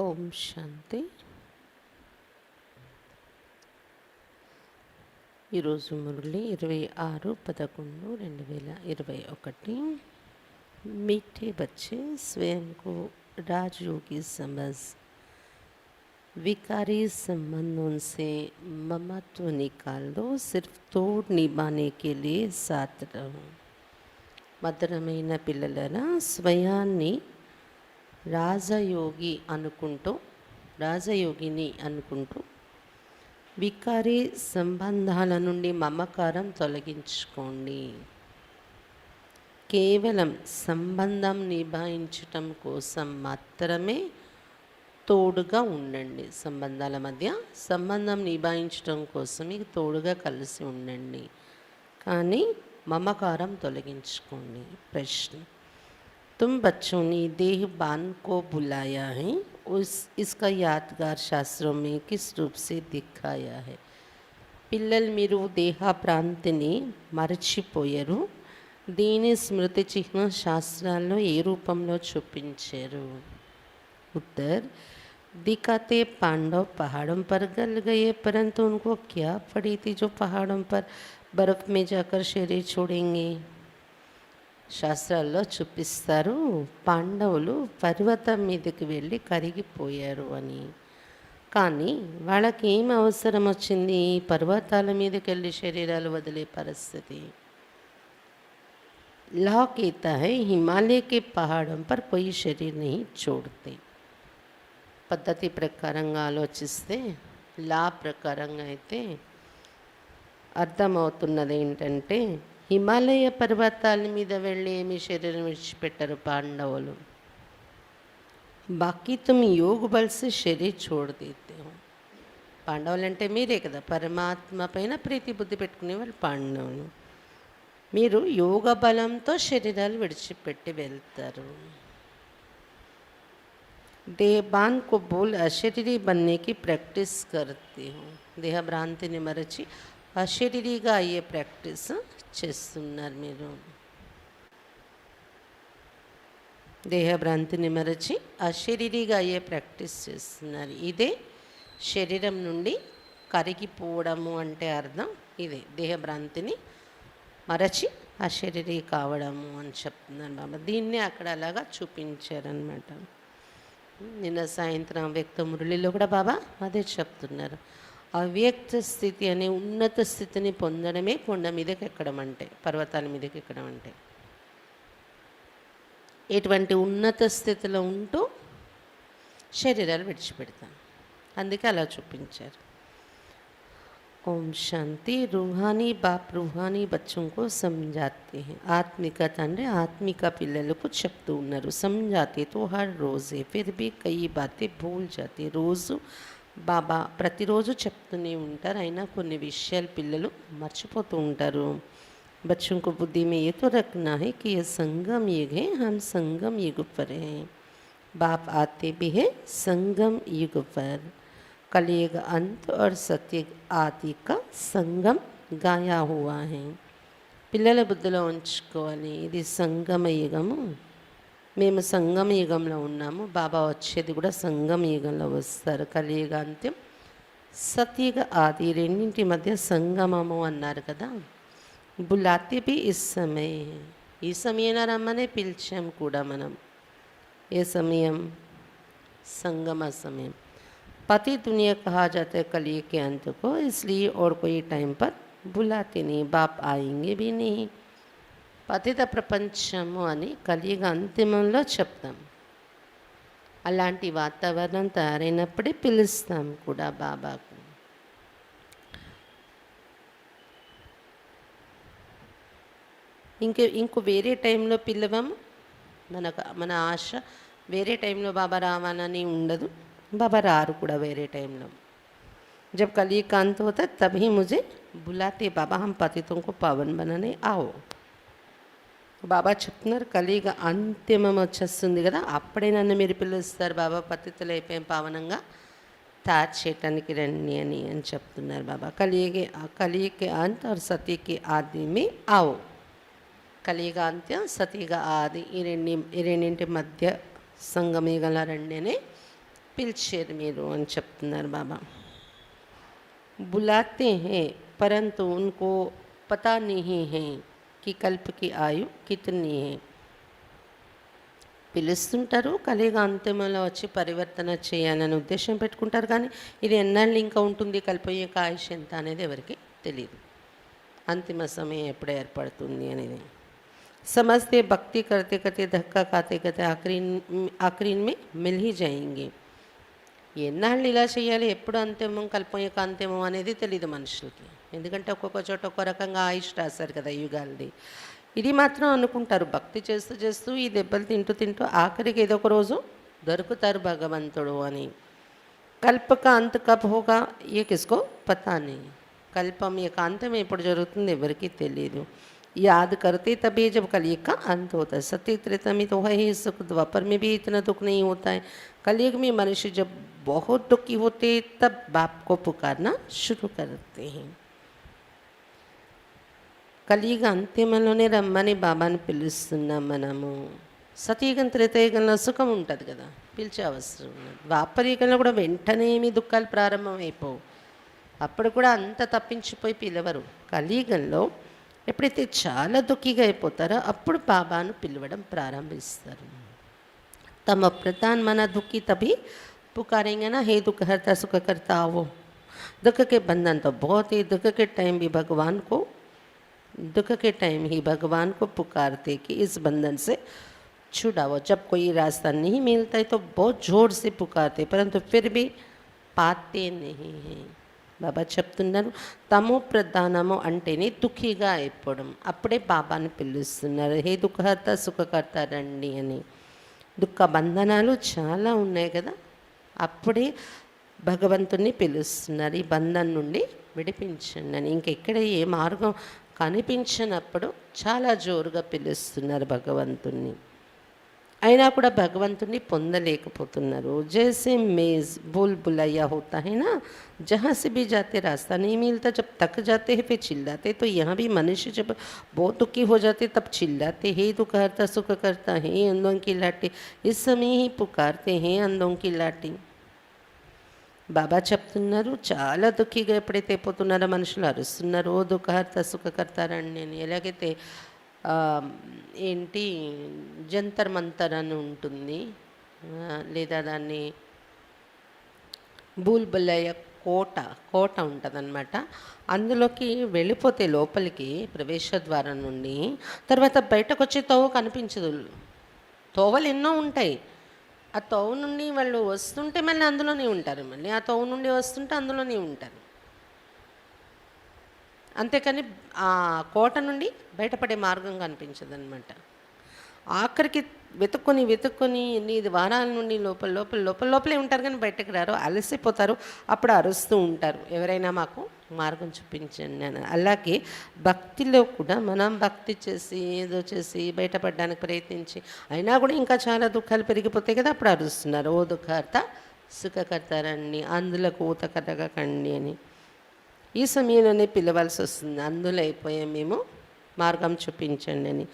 ఓం శాంతి. ఈరోజు మురళి 26/11/2021। मीठे बच्चे स्वयं को राजयोगी समझ विकारी संबंधों से ममत्व निकाल दो, सिर्फ तोड़ निभाने के लिए साथ रहो। మధురమైన పిల్లలరా, స్వయాన్ని రాజయోగిని అనుకుంటూ వికారి సంబంధాల నుండి మమకారం తొలగించుకోండి. కేవలం సంబంధం నిభాయించటం కోసం మాత్రమే తోడుగా ఉండండి. సంబంధాల మధ్య సంబంధం నిభాయించటం కోసం మీకు తోడుగా కలిసి ఉండండి, కానీ మమకారం తొలగించుకోండి. ప్రశ్న: तुम बच्चों ने देहबान को बुलाया है, इसका यादगार शास्त्रों में किस रूप से दिखाया है? పిల్లలు, మీరు దేహభ్రాంతిని మరచిపోయారు. దీని స్మృతి చిహ్న శాస్త్రాల్లో ఏ రూపంలో చూపించారు? उत्तर: दिखाते पांडव पहाड़ों पर गल गए, परंतु उनको क्या पड़ी थी जो पहाड़ों पर बर्फ में जाकर शरीर छोड़ेंगे? శాస్త్రాల్లో చూపిస్తారు, పాండవులు పర్వతం మీదకి వెళ్ళి కరిగిపోయారు అని. కానీ వాళ్ళకి ఏం అవసరం వచ్చింది? పర్వతాల మీదకి వెళ్ళి శరీరాలు వదిలే పరిస్థితి. లా कहता है हिमालय के पहाड़ों पर कोई शरीर नहीं छोड़ते. పద్ధతి ప్రకారంగా ఆలోచిస్తే, లా ప్రకారంగా అయితే అర్థమవుతున్నది ఏంటంటే, హిమాలయ పర్వతాల మీద వెళ్ళి ఏమి శరీరం విడిచిపెట్టరు పాండవులు. బాకీ తుమ్ యోగ బల్ సే శరీర్ చోడ్ దేతే హో. పాండవులు అంటే మీరే కదా, పరమాత్మ పైన ప్రీతి బుద్ధి పెట్టుకునే వాళ్ళు పాండవులు. మీరు యోగ బలంతో శరీరాలు విడిచిపెట్టి వెళ్తారు. देहबान को बोल अशरीरी बनने की प्रैक्टिस करती हूँ. దేహభ్రాంతిని మరచి అశరీరిగా అయ్యే ప్రాక్టీస్ చేస్తున్నారు మీరు. దేహభ్రాంతిని మరచి అశరీరిగా అయ్యే ప్రాక్టీస్ చేస్తున్నారు. ఇదే శరీరం నుండి కరిగిపోవడము అంటే అర్థం ఇదే. దేహభ్రాంతిని మరచి అశరీరి కావడము అని చెప్తున్నారు బాబా. దీన్నే అక్కడ అలాగా చూపించారనమాట. నిన్న సాయంత్రం వ్యక్త మురళిలో కూడా బాబా అదే చెప్తున్నారు. అవ్యక్త స్థితి అనే ఉన్నత స్థితిని పొందడమే కొండ మీదకి ఎక్కడం అంటే, పర్వతాల మీదకి ఎక్కడం అంటే. ఎటువంటి ఉన్నత స్థితిలో ఉంటూ శరీరాలు విడిచిపెడతాం, అందుకే అలా చూపించారు. ఓం శాంతి. रूहानी बाप रूहानी बच्चों को समझाते हैं. ఆత్మిక తండ్రి ఆత్మిక పిల్లలకు చెప్తూ ఉన్నారు. समझाते तो हर रोज़ है, फिर भी कई बातें भूल जाते. రోజు బాబా ప్రతిరోజు చెప్తూనే ఉంటారు, అయినా కొన్ని విషయాలు పిల్లలు మర్చిపోతూ ఉంటారు. बच्चों को बुद्धि में ये तो रखना है कि ये संगम युग है, हम संगम युग पर हैं. बाप आते भी है संगम युग पर. कलयुग अंत और सत्युग आदि का సంగం గాయా హువా హై. పిల్లల బుద్ధిలో ఉంచుకోవాలి, ఇది సంగమ యుగము, మేము సంగమ యుగంలో ఉన్నాము. బాబా వచ్చేది కూడా సంగమ యుగంలో వస్తారు. కలియుగ అంత్యం, సత్యుగ ఆది రెండింటి మధ్య సంగమము అన్నారు కదా. బులాతే బి ఇస్ సమయ, ఈ సమయన రమ్మనే పిలిచాం కూడా మనం. ఏ సమయం? సంగమ సమయం. पति दुनिया कहा जाता है कलयुग के अंत को, इसलिए और कोई टाइम पर बुलाते नहीं, बाप आएंगे भी नहीं. పతిత ప్రపంచము అని కలియుగ అంతిమంలో చెప్తాం. అలాంటి వాతావరణం తయారైనప్పుడే పిలుస్తాం కూడా బాబాకు. ఇంకో వేరే టైంలో పిలవము. మన ఆశ వేరే టైంలో బాబా రావాలని ఉండదు. बाबा रारू కూడా వేరే టైంలో. जब कलयुग का अंत होता है तभी मुझे बुलाते, बाबा हम पतितों को पावन बनाने आओ. బాబా చెప్తున్నారు, కలియుగ అంతిమం వచ్చేస్తుంది కదా, అప్పుడే నన్ను మీరు పిలుస్తారు. బాబా పతితులు అయిపోయాం, పావనంగా తయారు చేయటానికి రండి అని చెప్తున్నారు బాబా. కలియుగ అంత और सत्य के आदि में आओ. కలియుగ అంత్యం, సతయుగ ఆది, ఈ రెండింటి మధ్య సంగమయుగంలో రండి అని పిలిచారు మీరు అని చెప్తున్నారు బాబా. बुलाते हैं परंतु उनको पता नहीं है कि कल्प की आयु कितनी है. పిలుస్తుంటారు, కలియుగ అంతిమంలో వచ్చి పరివర్తన చేయాలని ఉద్దేశం పెట్టుకుంటారు, కానీ ఇది ఎన్నాళ్ళు ఇంకా ఉంటుంది, కల్పం యొక్క ఆయుష్ ఎంత అనేది ఎవరికి తెలియదు. అంతిమ సమయం ఎప్పుడు ఏర్పడుతుంది అనేది समझते भक्ति करते करते धक्का खाते खाते आखिरी में मिल ही जाएंगे. ఎన్నాళ్ళు ఇలా చేయాలి, ఎప్పుడు అంతిమం, కల్పం యొక్క అంతిమం అనేది తెలియదు మనుషులకి. ఎందుకంటే ఒక్కొక్క చోట ఒక్కో రకంగా ఆయుష్ రాశారు కదా యుగాలది. ఇది మాత్రం అనుకుంటారు, భక్తి చేస్తూ చేస్తూ ఈ దెబ్బలు తింటూ తింటూ ఆఖరికి ఏదో ఒక రోజు దొరుకుతారు భగవంతుడు అని. కల్పక అంత కబ్ హోగా ఏ కిస్కో పతా नहीं. కల్పం యొక్క అంతం ఎప్పుడు జరుగుతుంది ఎవరికి తెలియదు. याद करते तभी जब कलयुग का अंत होता है. सत्य त्रेता में तो है ही सुख, द्वापर में भी इतना दुख नहीं होता है. कलयुग में मनुष्य जब बहुत दुखी होते तब बाप को पुकारना शुरू करते हैं. కలియుగ అంతిమంలోనే రమ్మని బాబాని పిలుస్తున్నాం మనము. సతయుగం త్రేతాయుగంలో సుఖం ఉంటుంది కదా, పిలిచే అవసరం ఉన్నది. ద్వాపరయుగంలో కూడా వెంటనే ఏమీ దుఃఖాలు ప్రారంభమైపోవు, అప్పుడు కూడా అంత తప్పించిపోయి పిలవరు. కలియుగంలో ఎప్పుడైతే చాలా దుఃఖిగా అయిపోతారో అప్పుడు బాబాను పిలవడం ప్రారంభిస్తారు. తమ ప్రధాన్ మన దుఃఖి తभी पुकारेंगे ना, हे दुख हरता सुख करता आओ. दुख के बंधन तो बहुत ही, दुख के टाइम भी भगवान को पुकारते कि इस बंधन से छुड़ाओ. जब कोई रास्ता नहीं मिलता है तो बहुत जोर से पुकारते, परंतु फिर भी पाते नहीं हैं. బాబా చెప్తున్నారు, తమో ప్రధానము అంటేనే దుఃఖిగా అయిపోవడం. అప్పుడే బాబాని పిలుస్తున్నారు, హే దుఃఖహర్త సుఖకర్త రండి అని. దుఃఖ బంధనాలు చాలా ఉన్నాయి కదా, అప్పుడే భగవంతుని పిలుస్తున్నారు, ఈ బంధం నుండి విడిపించండి అని. ఇంకెక్కడ ఏ మార్గం కనిపించినప్పుడు చాలా జోరుగా పిలుస్తున్నారు భగవంతుణ్ణి. అయినా కూడా భగవంతుని పొందలేకపోతున్నారు. जैसे मेज बुल बुलाया होता है ना, जहाँ से भी जाते रास्ता नहीं मिलता, जब तक जाते हैं फिर चिल्लाते. तो यहाँ भी मनुष्य जब बहुत दुखी हो जाते तब चिल्लाते हैं, दुख हरता सुख करता है अंधों की लाठी. इस समय ही पुकारते हैं अंधों की लाठी. బాబా చెప్తున్నారు, చాలా దుఃఖిగా ఎప్పుడైతే అయిపోతున్నారో మనుషులు అరుస్తున్నారు, ఓ దుఃఖహర్త సుఖకర్తారండి అని. ఎలాగైతే ఏంటి జంతర్ మంతర్ అని ఉంటుంది, లేదా దాన్ని బూల్బుల్లయ్య కోట ఉంటుందన్నమాట. అందులోకి వెళ్ళిపోతే లోపలికి ప్రవేశ ద్వారం నుండి తర్వాత బయటకు వచ్చే తోవ కనిపించదు. తోవలు ఎన్నో ఉంటాయి, ఆ తోవ నుండి వాళ్ళు వస్తుంటే మళ్ళీ అందులోనే ఉంటారు, మళ్ళీ ఆ తోవ నుండి వస్తుంటే అందులోనే ఉంటారు. అంతేకాని ఆ కోట నుండి బయటపడే మార్గం కనిపించదు అనమాట. ఆఖరికి వెతుక్కొని ఎన్ని వారాల నుండి లోపలే ఉంటారు, కానీ బయటకు రారు, అలసిపోతారు. అప్పుడు అరుస్తూ ఉంటారు, ఎవరైనా మాకు మార్గం చూపించండి అని. అలాగే భక్తిలో కూడా మనం భక్తి చేసి ఏదో చేసి బయటపడడానికి ప్రయత్నించి అయినా కూడా ఇంకా చాలా దుఃఖాలు పెరిగిపోతాయి కదా, అప్పుడు అరుస్తున్నారు, ఓ దుఃఖకర్త సుఖకర్త రండి, అందులో కూత కటకండి అని. ఈ సమయంలోనే పిలవాల్సి వస్తుంది, అందులో అయిపోయాం మేము, మార్గం చూపించండి అని.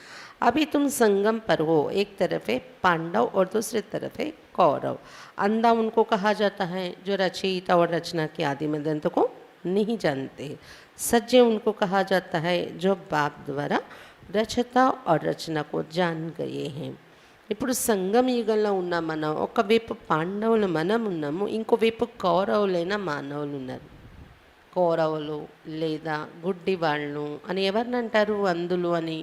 अभी तुम संगम पर हो, एक तरफ है पांडव और दूसरी तरफ है कौरव. अंधा उनको कहा जाता है जो रचयिता और रचना के आदि मदंत को नहीं जानते. सज्जन उनको कहा जाता है जो बाप द्वारा रचता और रचना को जान गए हैं. ఇప్పుడు సంగమ యుగంలో ఉన్న మనం ఒకవైపు పాండవులు మనం ఉన్నాము, ఇంకోవైపు కౌరవులైన మానవులు ఉన్నారు. కౌరవులు లేదా గుడ్డి వాళ్ళు అని ఎవరిని అంటారు, అందులు అని.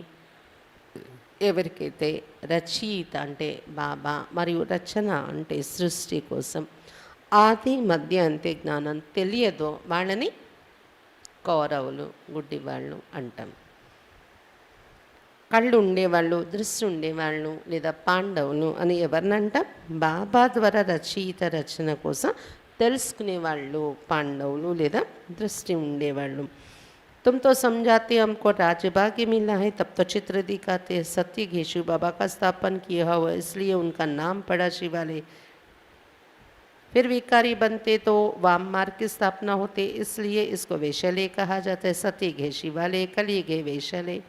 ఎవరికైతే రచయిత అంటే బాబా మరియు రచన అంటే సృష్టి కోసం ఆది మధ్య అంతే జ్ఞానం తెలియదో వాళ్ళని కౌరవులు గుడ్డి వాళ్ళు అంటాం. కళ్ళు ఉండేవాళ్ళు, దృష్టి ఉండేవాళ్ళు లేదా పాండవులు అని ఎవరినంటాం, బాబా ద్వారా రచయిత రచన కోసం తెలుసుకునేవాళ్ళు పాండవులు లేదా దృష్టి ఉండేవాళ్ళు. तुम तो समझाते हमको राज्य भाग्य मिला है, तब तो चित्र दिखाते हैं. सत्य घेशु बाबा का स्थापन किया हुआ, इसलिए उनका नाम पड़ा शिवालय. फिर विकारी बनते तो वाम मार्ग की स्थापना होते, इसलिए इसको वैशालय कहा जाता है. सत्य घे शिवालय, कलयुग है वैशालय.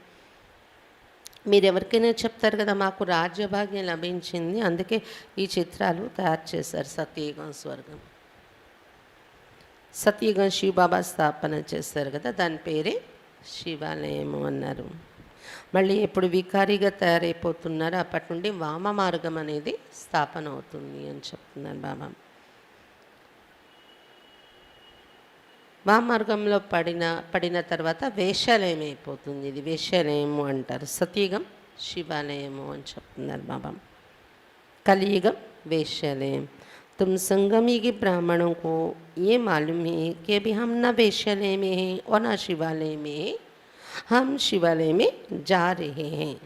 మీరు ఎవరికైనా చెప్తారు కదా, మాకు రాజ్యభాగ్యం లభించింది, అందుకే ఈ చిత్రాలు తయారు చేశారు. సత్యయుగం స్వర్గం, సత్యయుగం శివబాబా స్థాపన చేస్తారు కదా, దాని పేరే శివాలయము అన్నారు. మళ్ళీ ఎప్పుడు వికారిగా తయారైపోతున్నారో అప్పటి నుండి వామ మార్గం అనేది స్థాపన అవుతుంది అని చెప్తున్నారు బాబా. వామ మార్గంలో పడిన తర్వాత వేశ్యాలయం అయిపోతుంది. ఇది వేశ్యాలయము అంటారు. సత్యయుగం శివాలయము అని చెప్తున్నారు బాబా. కలియుగం వేశ్యాలయం. तुम संगमी के ब्राह्मणों को ये मालूम है कि अभी हम न वेश्यालय में हैं और न शिवालय में हैं, हम शिवालय में जा रहे हैं.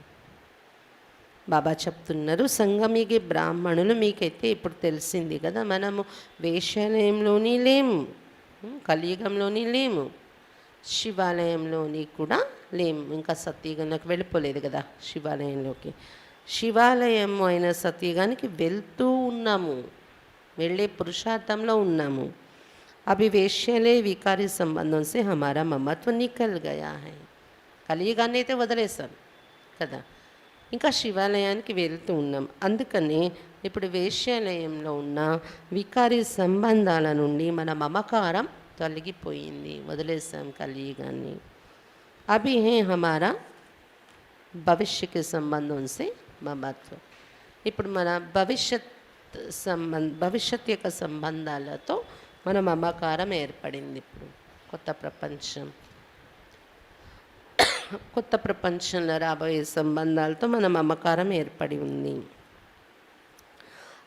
బాబా చెప్తున్నారు, సంగమికి బ్రాహ్మణులు మీకైతే ఇప్పుడు తెలిసింది కదా, మనము వేశ్యాలయంలోని లేము, కలియుగంలోని లేము, శివాలయంలోని కూడా లేము. ఇంకా సత్యయుగంలోకి వెళ్ళిపోలేదు కదా శివాలయంలోకి. శివాలయం అయిన సత్యయుగానికి వెళ్తూ ఉన్నాము, వెళ్ళే పురుషార్థంలో ఉన్నాము. అభి వేశ్యలే వికారి సంబంధం సే హమారా మమత్వ నికల్ గయా హై. కలియుగాన్ని అయితే వదిలేసాం కదా, ఇంకా శివాలయానికి వెళ్తూ ఉన్నాం. అందుకని ఇప్పుడు వేశ్యాలయంలో ఉన్న వికారి సంబంధాల నుండి మన మమకారం తొలగిపోయింది, వదిలేసాం కలియుగాన్ని. అభి హే హమారా భవిష్యకి సంబంధం సే మమత్వ. ఇప్పుడు మన భవిష్యత్ యొక్క సంబంధాలతో మన మమకారం ఏర్పడింది. ఇప్పుడు కొత్త ప్రపంచంలో రాబోయే సంబంధాలతో మన మమకారం ఏర్పడి ఉంది.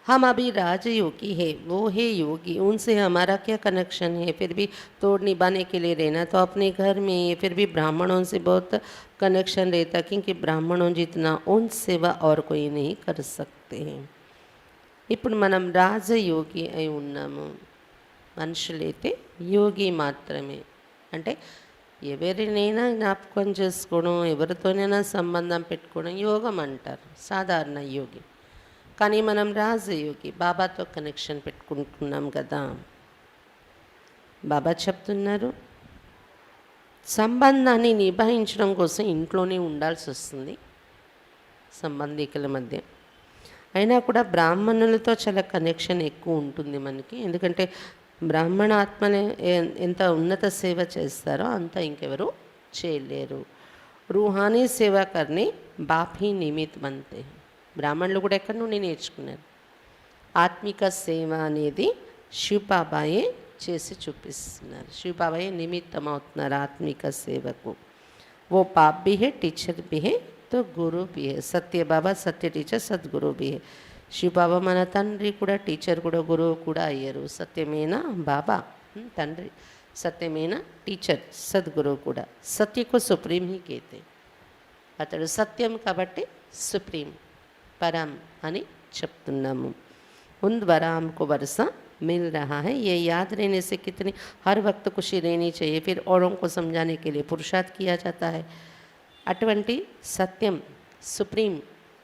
हम अभी राजयोगी है, वो है योगी, उनसे हमारा क्या कनेक्शन है? फिर भी तोड़ निभाने के लिए रहना तो अपने घर में, फिर भी ब्राह्मणों से बहुत कनेक्शन रहता, क्योंकि ब्राह्मणों जितना उन सेवा और कोई नहीं कर सकते हैं. ఇప్పుడు మనం రాజయోగి అయి ఉన్నాము. మనుషులైతే యోగి మాత్రమే, అంటే ఎవరినైనా జ్ఞాపకం చేసుకోవడం, ఎవరితోనైనా సంబంధం పెట్టుకోవడం యోగం అంటారు, సాధారణ యోగి. కానీ మనం రాజయోగి, బాబాతో కనెక్షన్ పెట్టుకుంటున్నాం కదా. బాబా చెప్తున్నారు, సంబంధాన్ని నిభాయించడం కోసం ఇంట్లోనే ఉండాల్సి వస్తుంది సంబంధికుల మధ్య. అయినా కూడా బ్రాహ్మణులతో చాలా కనెక్షన్ ఎక్కువ ఉంటుంది మనకి, ఎందుకంటే బ్రాహ్మణ ఆత్మలే ఎంత ఉన్నత సేవ చేస్తారో అంత ఇంకెవరు చేయలేరు. రూహానీ సేవ కర్ని బాపీ నిమిత్ బంతే. బ్రాహ్మణులు కూడా ఎక్కడి నుండి నేర్చుకున్నారు? ఆత్మిక సేవ అనేది శివబాబాయే చేసి చూపిస్తున్నారు. శివబాబాయే నిమిత్తం అవుతున్నారు ఆత్మిక సేవకు. ఓ పాప్ భీ హే, టీచర్ భీ హే, తో గురు భీ హే. సత్య బాబా సత్య టీచర్, సద్గురు భీ హే. శివబాబా మన తండ్రి కూడా, టీచర్ కూడా, గురువు కూడా అయ్యారు. సత్యమైన బాబా తండ్రి, సత్యమైన టీచర్, సద్గురువు కూడా. సత్యకు సుప్రీం హీ కేతే. అతడు సత్యం కాబట్టి సుప్రీం, పరం అని చెప్తున్నాము. उन द्वारा हमको वर्षा मिल रहा है. ये याद रहने से कितनी हर वक्त खुशी रहनी चाहिए, फिर औरों को समझाने के लिए पुरुषार्थ किया जाता है. అటువంటి సత్యం సుప్రీం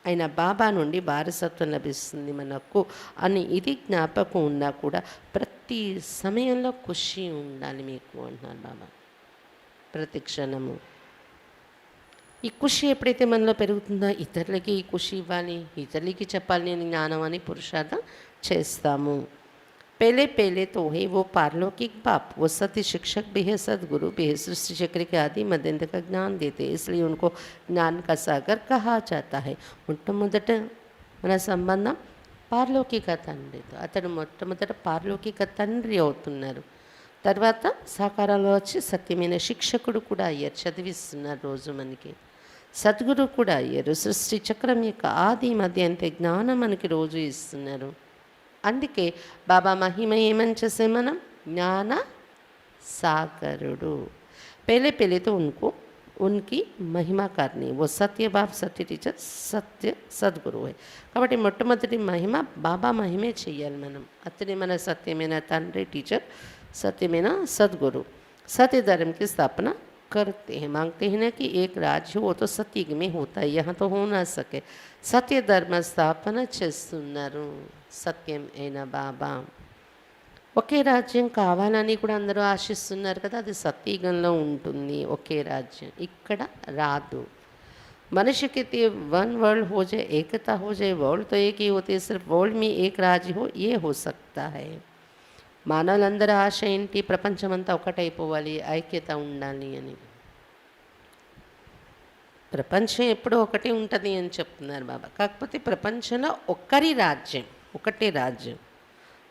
అయిన బాబా నుండి వారసత్వం లభిస్తుంది మనకు అని ఇది జ్ఞాపకం ఉన్నా కూడా ప్రతి సమయంలో ఖుషి ఉండాలి మీకు అంటున్నారు బాబా. ప్రతి క్షణము ఈ ఖుషి ఎప్పుడైతే మనలో పెరుగుతుందో, ఇతరులకి ఈ ఖుషి ఇవ్వాలి, ఇతరులకి చెప్పాలి నేను జ్ఞానం అని పురుషార్థం చేస్తాము. पहले पहले तो है वो पारलौकिक बाप, वो सत्य शिक्षक भी है, सदगुरु भी है, सृष्टि चक्र के आदि मध्यंत का ज्ञान देते हैं, इसलिए उनको ज्ञान का सागर कहा जाता है. మొట్టమొదట మన సంబంధం పారలౌకిక తండ్రితో. అతడు మొట్టమొదట పారలౌకిక తండ్రి అవుతున్నారు. తర్వాత సాకారంలో వచ్చి సత్యమైన శిక్షకుడు కూడా అయ్యారు, చదివిస్తున్నారు రోజు మనకి. సద్గురు కూడా అయ్యారు, సృష్టి చక్రం యొక్క ఆది మధ్యంత జ్ఞానం మనకి రోజు ఇస్తున్నారు. అందుకే బాబా మహిమ ఏమని చేసే మనం జ్ఞాన సాగరుడు. पहले पहले तो उनकी महिमा करनी, वो सत्य बाप, सत्य टीचर, సత్య సద్గురు. కాబట్టి మొట్టమొదటి మహిమ బాబా మహిమే చెయ్యాలి మనం. అతని మన సత్యమైన తండ్రి, టీచర్, सत्यमेना सदगुरु. सत्य धर्म की स्थापना करते हैं. मांगते हैं ना कि एक राज्य हो तो सत्युग में होता है, यहाँ तो हो ना सके. సత్య ధర్మ స్థాపన చేస్తున్నారు సత్యం అయిన బాబా. ఒకే రాజ్యం కావాలని కూడా అందరూ ఆశిస్తున్నారు కదా, అది సత్యయుగంలో ఉంటుంది ఒకే రాజ్యం, ఇక్కడ రాదు. मनुष्य कहते हैं वन वर्ल्ड हो जाए, एकता हो जाए, वर्ल्ड तो एक ही होते, सिर्फ वर्ल्ड में एक राज्य हो, ये हो सकता है. మానవులందరి ఆశ ఏంటి? ప్రపంచమంతా ఒకటైపోవాలి, ఐక్యత ఉండాలి అని. ప్రపంచం ఎప్పుడూ ఒకటి ఉంటుంది అని చెప్తున్నారు బాబా. కాకపోతే ప్రపంచంలో ఒక్కరి రాజ్యం, ఒకటే రాజ్యం,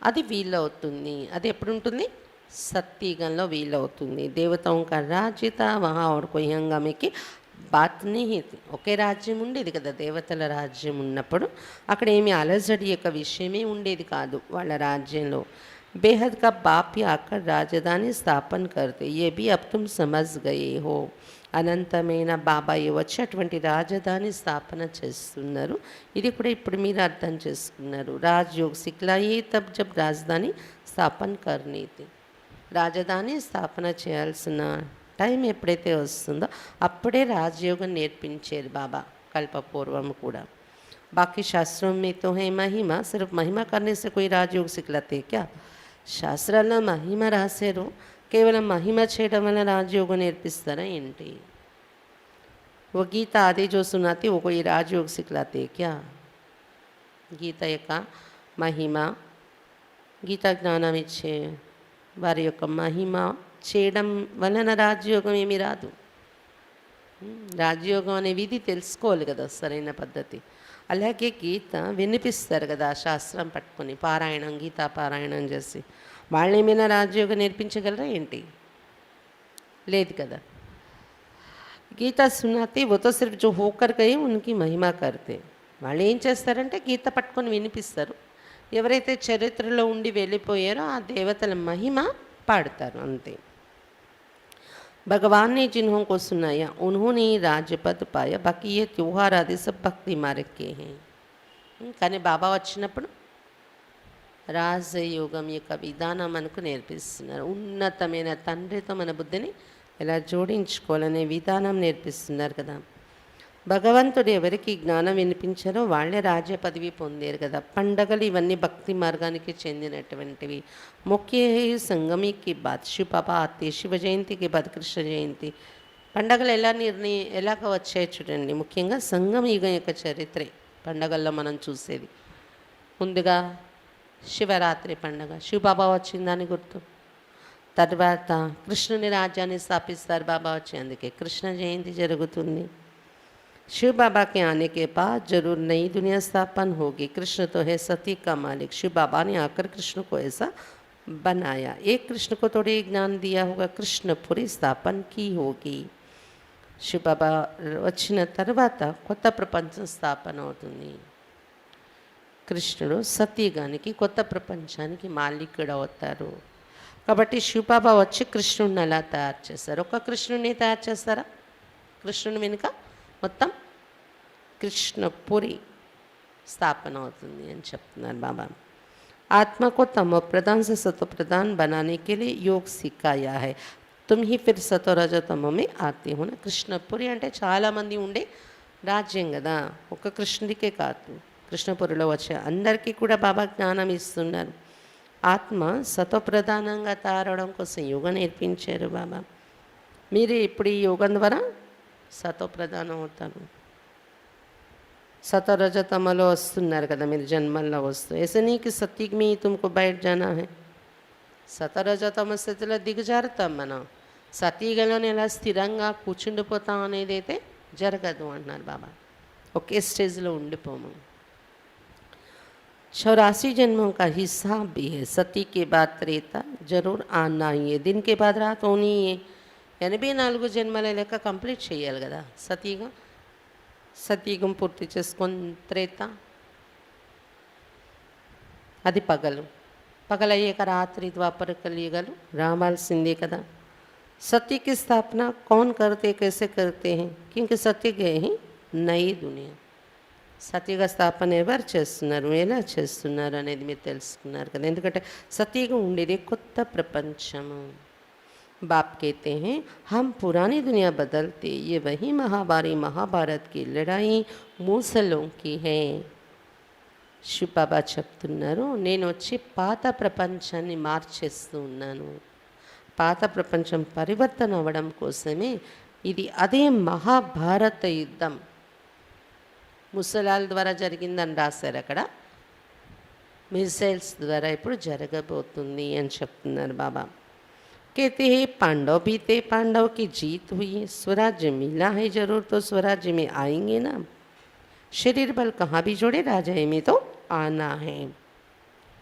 అది వీలవుతుంది. అది ఎప్పుడు ఉంటుంది? సత్యుగంలో వీలవుతుంది. దేవతాओं का राज्य था वहाँ और कोई हंगामे की బాత్ नहीं थी. ఒకే రాజ్యం ఉండేది కదా, దేవతల రాజ్యం ఉన్నప్పుడు అక్కడ ఏమి అలజడి యొక్క విషయమే ఉండేది కాదు వాళ్ళ రాజ్యంలో. बेहद का बाप ही आकर राजधानी स्थापन करते, ये भी अब तुम समझ गए हो. అనంతమైన బాబాయ్ వచ్చి అటువంటి రాజధాని స్థాపన చేస్తున్నారు. ఇది కూడా ఇప్పుడు మీరు అర్థం చేసుకున్నారు. రాజయోగ్ సిక్లాయే తబ్ జబ్ రాజధాని స్థాపన కర్నీ థీ. రాజధాని స్థాపన చేయాల్సిన టైం ఎప్పుడైతే వస్తుందో అప్పుడే రాజయోగం నేర్పించేది బాబా కల్పపూర్వం కూడా. बाकी शास्त्रों में तो है महिमा, सिर्फ महिमा करने से कोई राजयोग सिखलाते क्या? శాస్త్రాల్లో మహిమ రాశారు, కేవలం మహిమ చేయడం వల్ల రాజయోగం నేర్పిస్తారా ఏంటి? वो गीता आदि जो सुनाती वो कोई राजयोग सिखलाते क्या? గీత యొక్క మహిమ, గీతా జ్ఞానం ఇచ్చే వారి యొక్క మహిమ చేయడం వలన రాజయోగం ఏమీ రాదు. రాజయోగం అనే విధి తెలుసుకోవాలి కదా, సరైన పద్ధతి. అలాగే గీత వినిపిస్తారు కదా శాస్త్రం పట్టుకొని, పారాయణం, గీతా పారాయణం చేసి వాళ్ళు ఏమైనా రాజయోగం నేర్పించగలరా ఏంటి? లేదు కదా. గీత సునాతి वो तो सिर्फ जो होकर गए उनकी महिमा करते. వాళ్ళు ఏం చేస్తారంటే గీత పట్టుకొని వినిపిస్తారు. ఎవరైతే చరిత్రలో ఉండి వెళ్ళిపోయారో ఆ దేవతల మహిమ పాడతారు అంతే. भगवान ने जिन्हों को सुनाया उन्होंने ही राज्यपद पाया, बाकी ये त्योहार आदि सब भक्ति मार्ग के हैं. కానీ బాబా వచ్చినప్పుడు రాజయోగం యొక్క విధానం మనకు నేర్పిస్తున్నారు. ఉన్నతమైన తండ్రితో మన బుద్ధిని ఎలా జోడించుకోవాలనే విధానం నేర్పిస్తున్నారు కదా. భగవంతుడు ఎవరికి జ్ఞానం వినిపించారో వాళ్ళే రాజ్య పదవి పొందారు కదా. పండగలు ఇవన్నీ భక్తి మార్గానికి చెందినటువంటివి. ముఖ్య సంగమికి బాద్ శివ పాప ఆతే, శివ జయంతికి బాద్ కృష్ణ జయంతి. పండగలు ఎలాగ వచ్చాయి చూడండి. ముఖ్యంగా సంగమయుగం యొక్క చరిత్రే పండగల్లో మనం చూసేది. ముందుగా శివరాత్రి పండగ, శివబాబా వచ్చిందని గుర్తు. తర్వాత కృష్ణుని రాజ్యాన్ని స్థాపిస్తారు బాబా వచ్చి, అందుకే కృష్ణ జయంతి జరుగుతుంది. शिव बाबा के आने के बाद जरूर नई दुनिया स्थापन होगी. कृष्ण तो है सती का मालिक. शिव बाबा ने आकर कृष्ण को ऐसा बनाया. एक कृष्ण को थोड़ी ज्ञान दिया होगा, कृष्णपुरी स्थापन की होगी. शिव बाबा వచ్చిన తర్వాత కొత్త ప్రపంచం స్థాపన అవుతుంది. కృష్ణుడు సతీగానికి కొత్త ప్రపంచానికి మాలికుడు అవుతారు. కాబట్టి శివబాబా వచ్చి కృష్ణుడిని అలా తయారు చేస్తారు. ఒక కృష్ణుడిని తయారు చేస్తారా? కృష్ణుని వెనుక మొత్తం కృష్ణపురి స్థాపన అవుతుంది అని చెప్తున్నారు బాబా. आत्मा को तमो प्रधान से सतो प्रधान बनाने के लिए योग सिखाया है. तुम ही फिर सतो रजतमो में आते हो ना. కృష్ణపురి అంటే చాలామంది ఉండే రాజ్యం కదా, ఒక కృష్ణుడికే కాదు, కృష్ణపురిలో వచ్చే అందరికీ కూడా బాబా జ్ఞానం ఇస్తున్నారు. ఆత్మ సతో ప్రధానంగా తారడం కోసం యోగం నేర్పించారు బాబా. మీరు ఇప్పుడు ఈ యోగం ద్వారా సతో ప్రధానం అవుతారు. సతరజతమలో వస్తున్నారు కదా మీరు, జన్మల్లో వస్తూ. ऐसे नहीं कि सत्युग में ही तुमको बैठ जाना है. సతరజతమ స్థితిలో దిగజారుతాం మనం. సతీగలోనే ఎలా స్థిరంగా కూర్చుండిపోతాం అనేది అయితే జరగదు అంటున్నారు బాబా. ఒకే స్టేజ్లో ఉండిపోము. 84 जन्मों का हिसाब भी है. सती के बाद त्रेता जरूर आना ही है. दिन के बाद रात होनी है. 84 జన్మల లెక్క కంప్లీట్ చేయాలి కదా సతీగా. సతీగం పూర్తి చేసుకొని త్రేత, అది పగలు. పగలయ్యాక రాత్రి ద్వాపర కలియుగలు రావాల్సిందే కదా. सत्य की स्थापना कौन करते, कैसे करते हैं? क्योंकि सत्य गए ही नई दुनिया. సత్యగా స్థాపన ఎవరు చేస్తున్నారు, ఎలా చేస్తున్నారు అనేది మీరు తెలుసుకున్నారు కదా. ఎందుకంటే సత్యగా ఉండేది కొత్త ప్రపంచము. बाप कहते हैं हम पुरानी दुनिया बदलते, ये वही महाभारी महाभारत की लड़ाई मूसलों की है. శివ బాబా చెప్తున్నారు, నేను వచ్చి పాత ప్రపంచాన్ని మార్చేస్తూ ఉన్నాను. పాత ప్రపంచం పరివర్తన అవ్వడం కోసమే ఇది. అదే మహాభారత యుద్ధం. ముసలాల ద్వారా జరిగిందని రాశారు అక్కడ. మిసైల్స్ ద్వారా ఇప్పుడు జరగబోతుంది అని చెప్తున్నారు బాబా. कहते हैं पांडव भी थे, पांडव की जीत हुई, स्वराज्य मिला है जरूर, तो स्वराज्य में आएंगे ना. शरीर बल कहाँ भी जोड़े, राजा में तो आना है.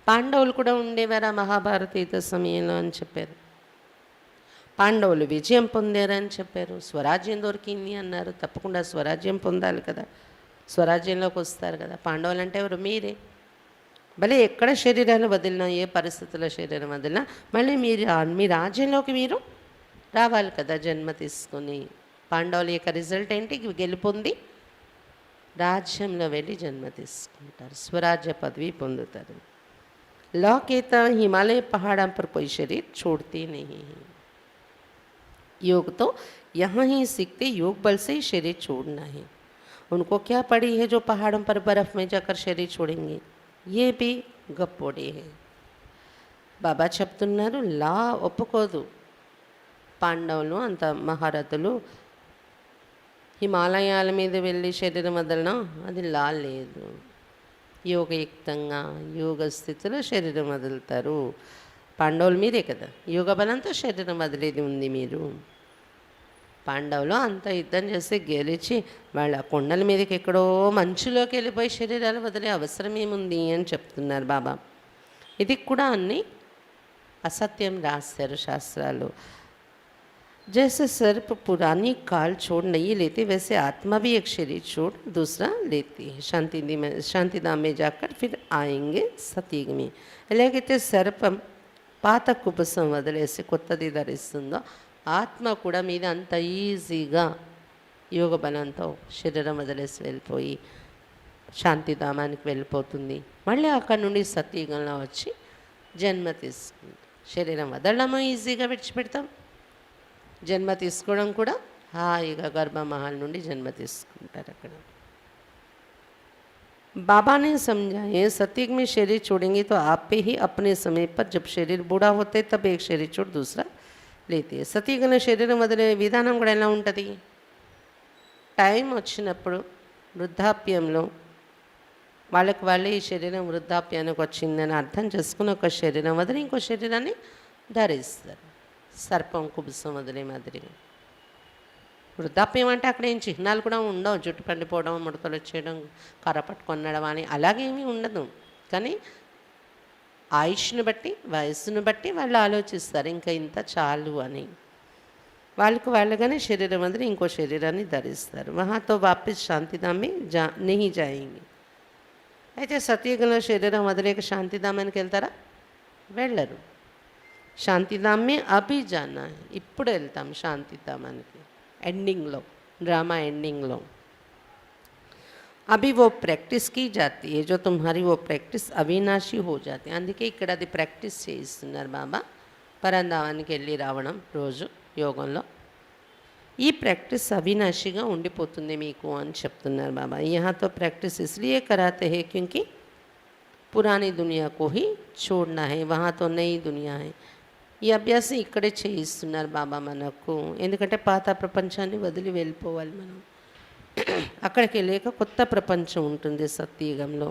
పాండవులు కూడా ఉండేవారు మహాభారత యుద్ధ సమయంలో అని చెప్పారు. పాండవులు విజయం పొందారని చెప్పారు. స్వరాజ్యం దొరికింది అన్నారు. తప్పకుండా స్వరాజ్యం పొందాలి కదా, స్వరాజ్యంలోకి వస్తారు కదా. పాండవులు అంటే ఎవరు? మీరే. భలే ఎక్కడ శరీరాలు వదిలినా, ఏ పరిస్థితుల్లో శరీరం వదిలినా మళ్ళీ మీ రాజ్యంలోకి మీరు రావాలి కదా జన్మ తీసుకొని. పాండవుల యొక్క రిజల్ట్ ఏంటి? గెలుపొంది రాజ్యంలో వెళ్ళి జన్మ తీసుకుంటారు, స్వరాజ్య పదవి పొందుతారు. लॉ कहता हिमालय पहाड़ों पर कोई शरीर छोड़ते नहीं. योग तो यहाँ ही सीखते, योग बल से ही शरीर छोड़ना है. उनको क्या पड़ी है जो पहाड़ों पर बर्फ़ में जाकर शरीर छोड़ेंगे? ये भी गप्पोड़े है. బాబా చెప్తున్నారు, లా ఒప్పుకోదు. పాండవులు అంత మహారథులు హిమాలయాల మీద వెళ్ళి శరీరం వదలడం అది లా లేదు. యోగయుక్తంగా యోగ స్థితిలో శరీరం వదులుతారు. పాండవులు మీరే కదా, యోగ బలంతో శరీరం వదిలేది ఉంది మీరు. పాండవులు అంత యుద్ధం చేసి గెలిచి వాళ్ళ కొండల మీదకి ఎక్కడో మంచులోకి వెళ్ళిపోయి శరీరాలు వదిలే అవసరం ఏముంది అని చెప్తున్నారు బాబా. ఇది కూడా అన్ని असत्यम रास्ते शास्त्रालु. जैसे सर्प पुरानी काल छोड़ नहीं लेते, वैसे आत्मा भी एक शरीर छोड़ दूसरा लेती है. शांतिधाम में जाकर फिर आएंगे सतयुग में. ఎలాగైతే సర్పం పాత కుబుసం వదిలేసి కొత్తది ధరిస్తుందో, ఆత్మ కూడా మీద అంత ఈజీగా యోగ బలంతో శరీరం వదిలేసి వెళ్ళిపోయి శాంతిధామానికి వెళ్ళిపోతుంది. మళ్ళీ అక్కడ నుండి సతయుగంలో వచ్చి జన్మ తీసుకుంది. శరీరం వదలడము ఈజీగా విడిచిపెడతాం, జన్మ తీసుకోవడం కూడా హాయిగా గర్భమహల్ నుండి జన్మ తీసుకుంటారు అక్కడ. बाबा ने समझाए, सतयुग में शरीर छोड़ेंगे तो आप पे ही अपने समय पर, जब शरीर बूढ़ा होते तब एक शरीर छोड़ दूसरा लेते हैं. సతయుగంలో శరీరం వదిలే విధానం కూడా ఎలా ఉంటుంది? టైం వచ్చినప్పుడు వృద్ధాప్యంలో వాళ్ళకి వాళ్ళే ఈ శరీరం వృద్ధాప్యానికి వచ్చిందని అర్థం చేసుకుని ఒక శరీరం వదిలి ఇంకో శరీరాన్ని ధరిస్తారు. సర్పం కుబుసం వదిలే మాదిరిగా. వృద్ధాప్యం అంటే అక్కడ ఏం చిహ్నాలు కూడా ఉండవు. జుట్టు పండిపోవడం, ముడతలు వచ్చేయడం, కర్ర పట్టుకొనడం అని అలాగేమీ ఉండదు. కానీ ఆయుష్ను బట్టి, వయస్సును బట్టి వాళ్ళు ఆలోచిస్తారు ఇంకా ఇంత చాలు అని. వాళ్ళుగానే శరీరం వదిలి ఇంకో శరీరాన్ని ధరిస్తారు. వహాతో వాపస్ శాంతిధామే नहीं जाएंगे. అయితే సతయుగంలో శరీరం వదిలేక శాంతిధామానికి వెళ్తారా? వెళ్ళరు. శాంతిధామే అభి జానా, ఇప్పుడు వెళ్తాం శాంతిధామానికి. ఎండింగ్లో, డ్రామా ఎండింగ్లో అభి वो प्रैक्टिस की जाती है, जो तुम्हारी वो प्रैक्टिस अविनाशी हो जाती है. అందుకే ఇక్కడ అది ప్రాక్టీస్ చేయిస్తున్నారు బాబా. పరంధామానికి వెళ్ళి రావడం రోజు యోగంలో. ఈ ప్రాక్టీస్ అవినాశిగా ఉండిపోతుంది మీకు అని చెప్తున్నారు బాబా. यहाँ तो प्रैक्टिस इसलिए कराते हैं क्योंकि पुरानी दुनिया को ही छोड़ना है, वहाँ तो नई दुनिया है. ఈ అభ్యాసం ఇక్కడే చేయిస్తున్నారు బాబా మనకు. ఎందుకంటే పాత ప్రపంచాన్ని వదిలి వెళ్ళిపోవాలి మనం. అక్కడికి వెళ్ళాక కొత్త ప్రపంచం ఉంటుంది సత్యుగంలో.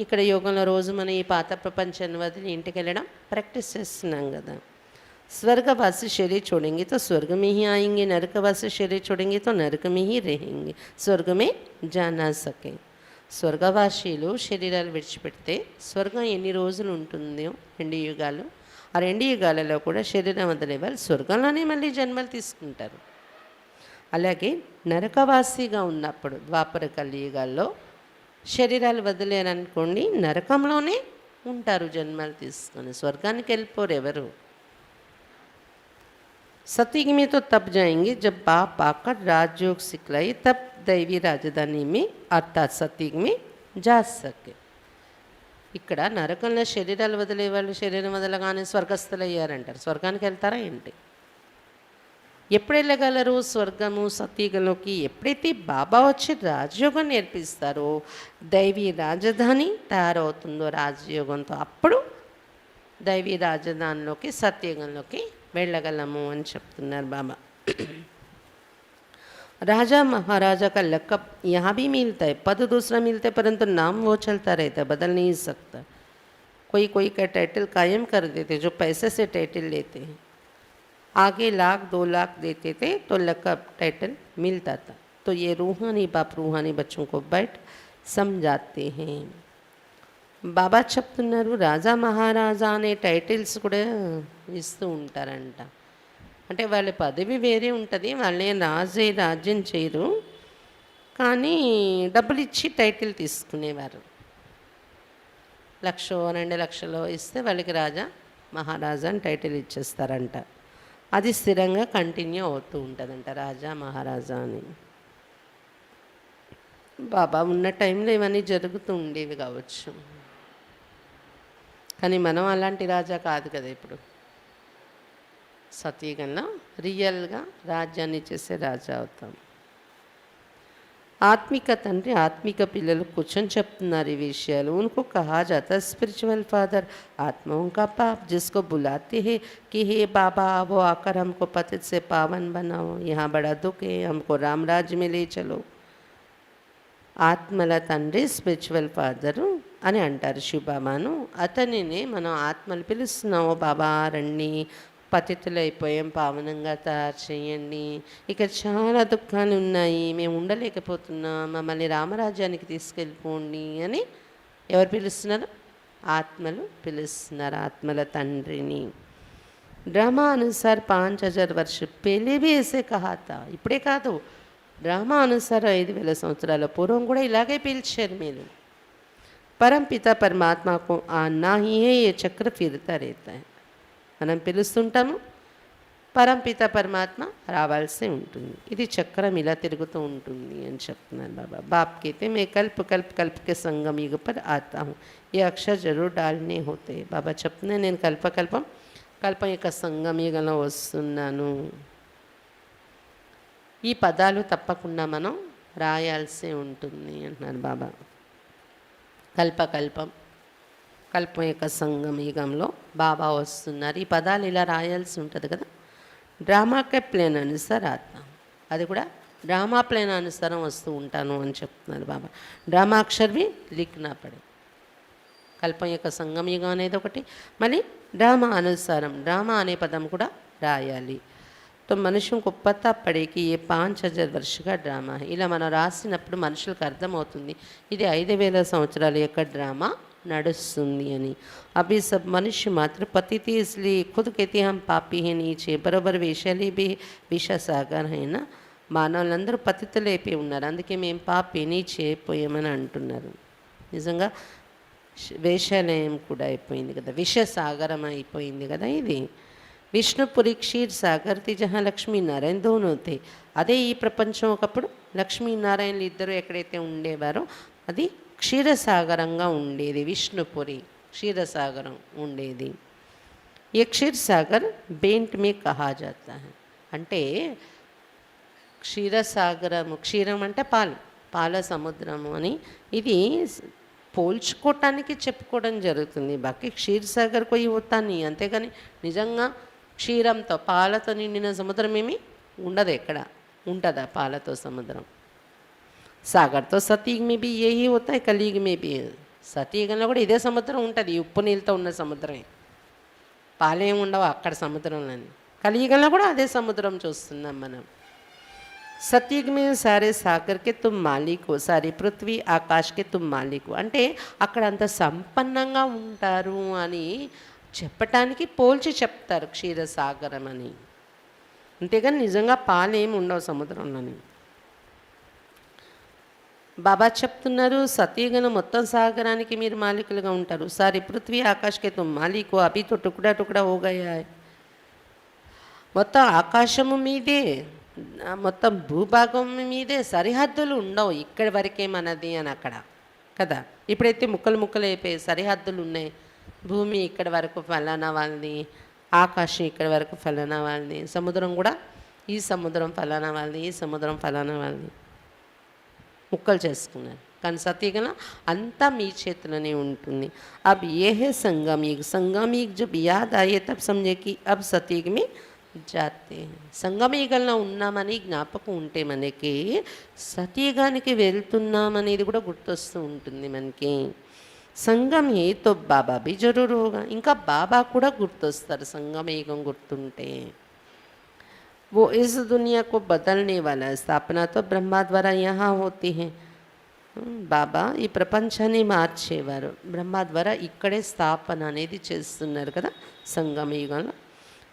ఇక్కడ యోగంలో రోజు మనం ఈ పాత ప్రపంచాన్ని వదిలి ఇంటికి వెళ్ళడం ప్రాక్టీస్ చేస్తున్నాం కదా. स्वर्गवासी शरीर छोड़ेंगे तो स्वर्ग में ही आएंगे, नरकवासी शरीर छोड़ेंगे तो नरक में ही रहेंगे, स्वर्ग में जा ना सके. స్వర్గవాసీలు శరీరాలు విడిచిపెడితే స్వర్గం ఎన్ని రోజులు ఉంటుందో, 2 యుగాలు. ఆ 2 యుగాలలో కూడా శరీరం వదిలే వాళ్ళు స్వర్గంలోనే మళ్ళీ జన్మలు తీసుకుంటారు. అలాగే నరకవాసిగా ఉన్నప్పుడు ద్వాపర కలియుగాల్లో శరీరాలు వదిలేరనుకోండి, నరకంలోనే ఉంటారు జన్మలు తీసుకొని. స్వర్గానికి వెళ్ళిపోరు ఎవరు. सतयुग में तो तब जाएंगे जब बाप आकर राजयोग सिखलाए, तब दैवी राजधानी में अर्थात सतयुग में जा सके. ఇక్కడ నరకంలో శరీరాలు వదిలే వాళ్ళు శరీరం వదలగానే స్వర్గస్థులు అయ్యారంటారు. స్వర్గానికి వెళ్తారా ఏంటి? ఎప్పుడు వెళ్ళగలరు స్వర్గము సతయుగంలోకి? ఎప్పుడైతే బాబా వచ్చి రాజయోగం నేర్పిస్తారో, దైవీ రాజధాని తయారవుతుందో రాజయోగంతో, అప్పుడు దైవీ రాజధానిలోకి సత్యుగంలోకి వెళ్ళగలము అని చెప్తున్నారు బాబా. राजा महाराजा का लक़ब यहाँ भी मिलता है, पद दूसरा मिलता है, परंतु नाम वो चलता रहता है, बदल नहीं सकता। कोई कोई का टाइटल कायम कर देते, जो पैसे से टाइटल लेते हैं, आगे 1,00,000-2,00,000 देते थे तो लक़ब टाइटल मिलता था। तो ये रूहानी बाप रूहानी बच्चों को बैठ समझाते हैं। బాబా చెప్తున్నారు రాజా మహారాజా అనే టైటిల్స్ కూడా ఇస్తూ ఉంటారంట. అంటే వాళ్ళ పదవి వేరే ఉంటుంది, వాళ్ళే రాజ్యం చేయరు, కానీ డబ్బులు ఇచ్చి టైటిల్ తీసుకునేవారు. 1,00,000 2,00,000 ఇస్తే వాళ్ళకి రాజా మహారాజా అని టైటిల్ ఇచ్చేస్తారంట. అది స్థిరంగా కంటిన్యూ అవుతూ ఉంటుందంట రాజా మహారాజా అని. బాబా ఉన్న టైంలో ఇవన్నీ జరుగుతూ ఉండేవి కావచ్చు, కానీ మనం అలాంటి రాజా కాదు కదా. ఇప్పుడు సతీగంలో రియల్గా రాజ్యాన్ని చేసే రాజా అవుతాం. ఆత్మిక తండ్రి ఆత్మిక పిల్లలు కూర్చొని చెప్తున్నారు ఈ విషయాలు. उनको कहा जाता है स्पिरिचुअल फादर आत्माओं का बाप, जिसको बुलाते हैं कि हे बाबा वो आकर हमको पतित से पावन बनाओ, यहाँ बड़ा दुख है, हमको राम राज्य में ले चलो. ఆత్మల తండ్రి స్పిరిచువల్ ఫాదరు అని అంటారు శివబాబాను. అతనినే మనం ఆత్మలు పిలుస్తున్నాము, బాబా రండి, పతితులైపోయాం, పావనంగా తయారు చేయండి, ఇక్కడ చాలా దుఃఖాలు ఉన్నాయి, మేము ఉండలేకపోతున్నాం, మమ్మల్ని రామరాజ్యానికి తీసుకెళ్ళిపోండి అని ఎవరు పిలుస్తున్నారు? ఆత్మలు పిలుస్తున్నారు ఆత్మల తండ్రిని. డ్రామా అనుసార్ 5,000 वर्ष पहले भी ऐसे कहा था. ఇప్పుడే కాదు, డ్రామా అనుసారం 5,000 సంవత్సరాల పూర్వం కూడా ఇలాగే పిలిచారు మీరు. పరంపిత పరమాత్మకు ఆనా హీ హే ఏ చక్ర ఫిరతా रहता है. మనం పిలుస్తుంటాము, పరంపిత పరమాత్మ రావాల్సి ఉంటుంది, ఇది చక్రం ఇలా తిరుగుతూ ఉంటుంది అని చెప్తున్నారు బాబా. బాప్ कहते मैं कल्प कल्प कल्प के संगम युग पर आता हूँ, ये अक्षर जरूर डालने होते. బాబా చెప్తున్నా నేను కల్పం యొక్క సంగమ యుగంలో వస్తున్నాను, ఈ పదాలు తప్పకుండా మనం రాయాల్సి ఉంటుంది అంటున్నారు బాబా. కల్పం యొక్క సంగమ యుగంలో బాబా వస్తున్నారు, ఈ పదాలు ఇలా రాయాల్సి ఉంటుంది కదా. డ్రామాకే ప్లేన్ అనుసారం ఆత్మ, అది కూడా డ్రామా ప్లేన్ అనుసారం వస్తూ ఉంటాను అని చెప్తున్నారు బాబా. డ్రామా అక్షర్వి లిఖనా పడే. కల్పం యొక్క సంగమ యుగం అనేది ఒకటి, మళ్ళీ డ్రామా అనుసారం డ్రామా అనే పదం కూడా రాయాలి. तो మనుషులకు को पता पड़े कि ये 5,000 वर्ष का ड्रामा है. ఇలా మనం రాసినప్పుడు మనుషులకు అర్థమవుతుంది ఇది 5,000 సంవత్సరాల యొక్క డ్రామా నడుస్తుంది అని. अभी सब मनुष्य मात्र पतित इसलिए खुद कहते हम पापी हैं नीचे, बराबर वैशाली भी विष सागर है ना. మానవులందరూ పతితులైపోయి ఉన్నారు, అందుకే మేము పాపి నీచే అయిపోయామని అంటున్నారు. నిజంగా వేషాలయం కూడా అయిపోయింది కదా, విష సాగరం అయిపోయింది కదా ఇది. విష్ణుపురి క్షీర్ సాగర్ థి జహా లక్ష్మీనారాయణ దోనో థే. అదే ఈ ప్రపంచం ఒకప్పుడు లక్ష్మీనారాయణలు ఇద్దరు ఎక్కడైతే ఉండేవారో అది క్షీరసాగరంగా ఉండేది. విష్ణుపురి క్షీరసాగరం ఉండేది. ఈ క్షీరసాగర్ బెంట్ మే కహా జాతా హై. అంటే క్షీరసాగరము, క్షీరం అంటే పాల సముద్రము అని ఇది పోల్చుకోవటానికి చెప్పుకోవడం జరుగుతుంది. బాకీ క్షీరసాగర్ కొయి హోతాని, అంతేగాని నిజంగా క్షీరంతో పాలతో నిండిన సముద్రం ఏమి ఉండదు. ఎక్కడ ఉంటుందా పాలతో సముద్రం? సాగర్తో సతీగ్ may be A హోతా Kaliyug may be. సతీగంలో కూడా ఇదే సముద్రం ఉంటుంది, ఉప్పు నీళ్ళతో ఉన్న సముద్రమే, పాలేం ఉండవు అక్కడ సముద్రంలోని. కలియుగంలో కూడా అదే సముద్రం చూస్తున్నాం మనం. సతీగ్ మే సారే సాగర్కే తుమ్ మాలిక్ హో, సారీ పృథ్వీ ఆకాష్కే తుమ్ మాలిక్ హో. అంటే అక్కడ అంత సంపన్నంగా ఉంటారు అని చెప్పటానికి పోల్చి చెప్తారు క్షీరసాగరం అని, అంతేగాని నిజంగా పాలేమి ఉండవు సముద్రంలోని. బాబా చెప్తున్నారు సతీగణ మొత్తం సాగరానికి మీరు మాలికులుగా ఉంటారు. సారీ పృథ్వీ ఆకాష్కే తుమ్ మాలిక్ హో, అభి తో టుకుడా టుకుడా హో గయా హై. మొత్తం ఆకాశము మీదే, మొత్తం భూభాగం మీదే, సరిహద్దులు ఉండవు ఇక్కడి వరకే మనది అని అక్కడ కదా. ఇప్పుడైతే ముక్కలు ముక్కలు అయిపోయి సరిహద్దులు ఉన్నాయి. భూమి ఇక్కడ వరకు ఫలానా వాళ్ళది, ఆకాశం ఇక్కడ వరకు ఫలానా వాళ్ళది, సముద్రం కూడా ఈ సముద్రం ఫలానా వాళ్ళది, ఈ సముద్రం ఫలానా వాళ్ళది, ముక్కలు చేసుకున్నారు. కానీ సతీగణ అంతా మీ చేతిలోనే ఉంటుంది. अब ये है संगम युग. संगम युग जब याद आए तब समझे कि अब सतयुग में జాతే సంగమయుగంలో ఉన్నామని జ్ఞాపకం ఉంటే మనకి సతయుగానికి వెళ్తున్నామనేది కూడా గుర్తొస్తూ ఉంటుంది మనకి. సంగం ఏతో బాబా బి జరూరుగా, ఇంకా బాబా కూడా గుర్తొస్తారు సంగమయుగం గుర్తుంటే. वो इस दुनिया को बदलने वाला है, स्थापना तो ब्रह्मा द्वारा यहाँ होती है. బాబా ఈ ప్రపంచాన్ని మార్చేవారు బ్రహ్మ ద్వారా ఇక్కడే స్థాపన అనేది చేస్తున్నారు కదా సంగమయుగంలో.